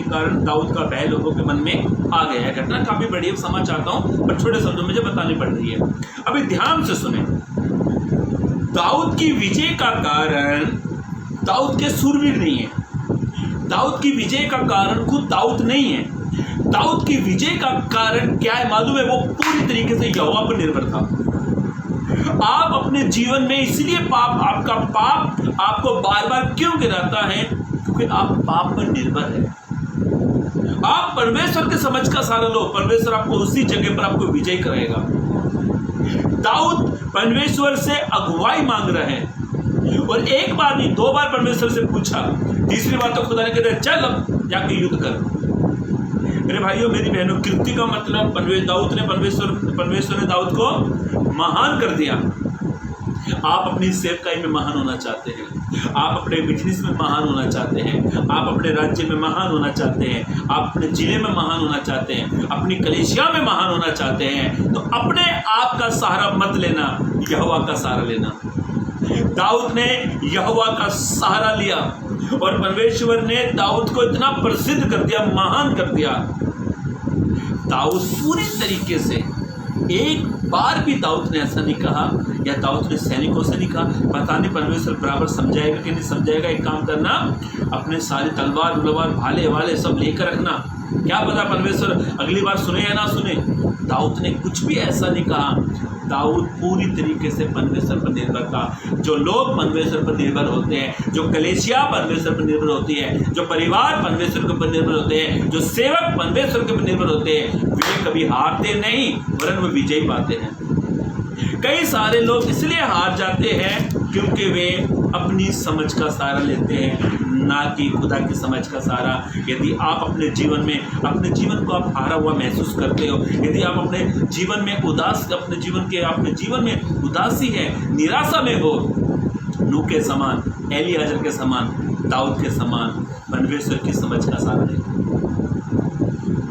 कारण दाऊद का भय लोगों के मन में आ गया है। घटना काफ़ी बड़ी है, समझ चाहता हूँ, पर छोटे शब्दों में मुझे बतानी पड़ रही है। अभी ध्यान से सुने। दाऊद की विजय का कारण दाऊद के सूरवीर नहीं है। दाऊद की विजय का कारण खुद दाऊद नहीं है। दाऊद की विजय का कारण क्या है मालूम है? वो पूरी तरीके से यहोवा पर निर्भर था। आप अपने जीवन में इसलिए आपका पाप आपको बार बार क्यों गिराता है? क्योंकि आप पाप पर निर्भर है। आप परमेश्वर के समझ का सहारा लो, परमेश्वर आपको उसी जगह पर आपको विजय कराएगा। दाऊद परमेश्वर से अगुवाई मांग रहे हैं, और एक बार नहीं 2 बार परमेश्वर से पूछा। तीसरी बार तो खुदा ने कहते चल अब जाके युद्ध कर। मेरे भाइयों, मेरी बहनों, कीर्ति का मतलब परमेश्वर ने दाऊद को महान कर दिया। आप अपनी सेवकाई में महान होना चाहते हैं, आप अपने बिजनेस में महान होना चाहते हैं, आप अपने राज्य में महान होना चाहते हैं, आप अपने जिले में महान होना चाहते हैं, अपनी कलीसिया में महान होना चाहते हैं, तो अपने आप का सहारा मत लेना, यहोवा का सहारा लेना। दाऊद ने यहोवा का सहारा लिया और परमेश्वर ने दाऊद को इतना प्रसिद्ध कर दिया, महान कर दिया। दाऊद पूरी तरीके से, एक बार भी दाऊद ने ऐसा नहीं कहा, या दाऊद ने सैनिकों से नहीं कहा पता नहीं परमेश्वर बराबर समझाएगा कि नहीं समझाएगा, एक काम करना, अपने सारे तलवार उलवार भाले वाले सब लेकर रखना, क्या पता परमेश्वर अगली बार सुने या ना सुने। दाऊद ने कुछ भी ऐसा नहीं कहा। दाऊद पूरी तरीके से परमेश्वर पर निर्भर था। जो लोग परमेश्वर पर निर्भर होते हैं, जो कलीसिया परमेश्वर पर निर्भर होती है, जो परिवार परमेश्वर के ऊपर निर्भर होते हैं, जो सेवक परमेश्वर के ऊपर निर्भर होते हैं, वे कभी हारते नहीं वरन वे विजयी पाते हैं। कई सारे लोग इसलिए हार जाते हैं क्योंकि वे अपनी समझ का सहारा लेते हैं, ना कि खुदा की समझ का सहारा। यदि आप अपने जीवन में, अपने जीवन को आप हारा हुआ महसूस करते हो, यदि आप अपने जीवन में उदास, अपने जीवन में उदासी है, निराशा में हो, नूह के समान, एलीआजर के समान, दाऊद के समान परमेश्वर की समझ का सहारा लें।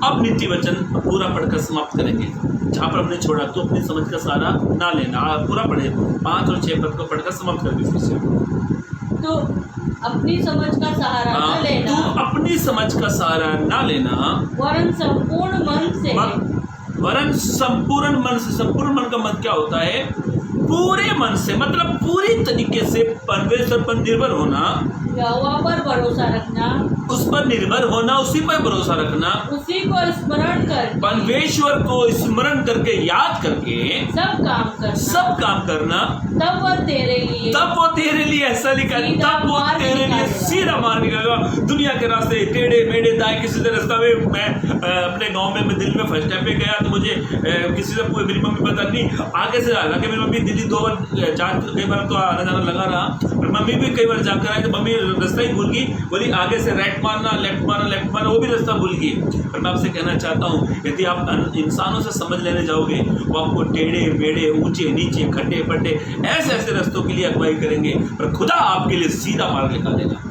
अब नीति वचन पूरा पढ़कर समाप्त करेंगे। जहाँ पर हमने छोड़ा तो अपनी समझ का सहारा ना लेना, पूरा पढ़े 5 और 6 पद को पढ़कर समाप्त कर दीजिए। तो अपनी समझ का सहारा ना लेना, तो अपनी समझ का सहारा ना लेना, वरन संपूर्ण मन से, वरन संपूर्ण मन से। संपूर्ण मन का मत क्या होता है? पूरे मन से, मतलब पूरी तरीके से परमेश्वर पर निर्भर होना, यहोवा पर भरोसा रखना, उस पर निर्भर होना, उसी पर भरोसा रखना, उसी को स्मरण कर, परमेश्वर को स्मरण करके, याद करके सब काम करना, तब वो तेरे लिए ऐसा लिखा, तब वो तेरे लिए सीधा मार्ग निकालेगा। दुनिया के रास्ते टेढ़े मेढ़े दाएं किसी से रास्ता में, मैं अपने गांव में, मैं दिल्ली में फर्स्ट टाइम पे गया तो मुझे किसी से मेरी मम्मी पता नहीं आगे से आ कि मेरी मम्मी दिल्ली 2 बार कई बार तो आना जाना लगा रहा, पर मम्मी भी कई बार जाकर आई तो मम्मी रास्ता ही भूल गई, बोली आगे से राइट मारना, लेफ्ट मारना, वो भी रास्ता भूल गई। पर मैं आपसे कहना चाहता हूँ, यदि आप इंसानों से समझ लेने जाओगे वो आपको टेढ़े मेढ़े, ऊंचे नीचे, खड्डे पट्टे, ऐसे रास्तों के लिए अगुवाई करेंगे, पर खुदा आपके लिए सीधा मार्ग निकाल देगा।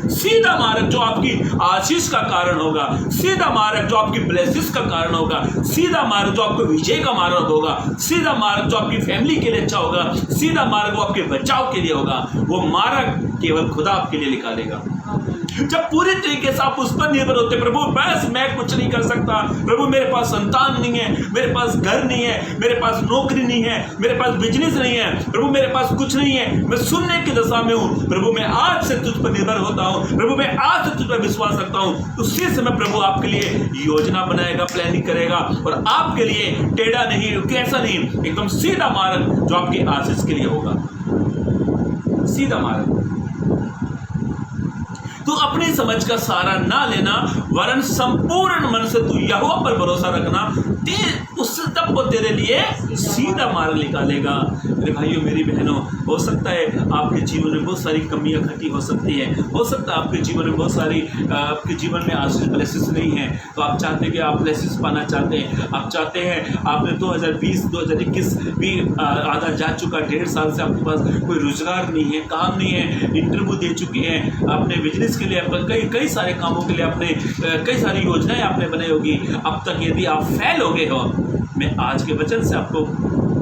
सीधा मार्ग जो आपकी आशीष का कारण होगा, सीधा मार्ग जो आपकी ब्लेसिस का कारण होगा, सीधा मार्ग जो आपको विजय का मार्ग होगा, सीधा मार्ग जो आपकी फैमिली के लिए अच्छा होगा, सीधा मार्ग वो आपके बचाव के लिए होगा, वो मार्ग केवल खुदा आपके लिए निकालेगा। जब पूरी तरीके से आप उस पर निर्भर होते, प्रभु बस मैं कुछ नहीं कर सकता, प्रभु मेरे पास संतान नहीं है, मेरे पास घर नहीं है, मेरे पास नौकरी नहीं है, मेरे पास बिजनेस नहीं है, प्रभु मेरे पास कुछ नहीं है, मैं सुनने की दशा में हूँ, प्रभु मैं आज से तुझ पर निर्भर होता हूँ, प्रभु मैं आज से तुझ पर विश्वास रखता हूँ, उसी समय प्रभु आपके लिए योजना बनाएगा, प्लानिंग करेगा और आपके लिए टेढ़ा नहीं, कैसा नहीं, एकदम सीधा मार्ग जो आपकी आशीष के लिए होगा, सीधा मार्ग। तो अपनी समझ का सहारा ना लेना, वरन संपूर्ण मन से तू यहोवा पर भरोसा रखना, उससे तब वो तेरे लिए सीधा मार्ग निकालेगा। मेरे भाइयों, मेरी बहनों, हो सकता है आपके जीवन में बहुत सारी कमियां घटी हो सकती है, हो सकता है आपके जीवन में बहुत सारी, आपके जीवन में आशीष ब्लेसिस नहीं है, तो आप चाहते हैं कि आप ब्लेसिस पाना चाहते हैं, आप चाहते हैं, आपने 2020-2021 भी आधा जा चुका, 1.5 साल से आपके पास कोई रोजगार नहीं है, काम नहीं है, इंटरव्यू दे चुके हैं, आपने बिजनेस के लिए, कई सारे कामों के लिए आपने कई सारी योजनाएं आपने बनाई होगी, अब तक यदि आप फेल हो गए हो, मैं आज के वचन से आपको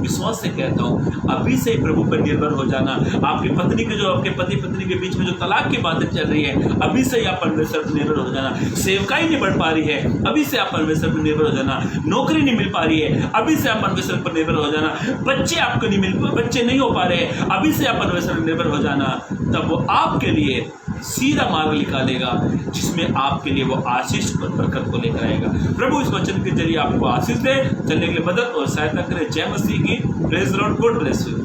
विश्वास से कहता हूँ, अभी से ही प्रभु पर निर्भर हो जाना। आपकी पत्नी के जो, आपके पति पत्नी के बीच में जो तलाक की बातें चल रही है, अभी से ही आप परमेश्वर पर निर्भर हो जाना। सेवकाई नहीं बढ़ पा रही है, अभी से आप परमेश्वर पर निर्भर हो जाना। नौकरी नहीं मिल पा रही है, अभी से आप परमेश्वर पर निर्भर हो जाना। बच्चे आपको बच्चे नहीं हो पा रहे, अभी से आप परमेश्वर पर निर्भर हो जाना। तब वो आपके लिए सीधा मार्ग निकालेगा, जिसमें आपके लिए वो आशीष बरकत को लेकर आएगा। प्रभु इस वचन के जरिए आपको आशीष दे, चलने के लिए मदद और सहायता करे। जय मसीह की। Praise the Lord. God bless you.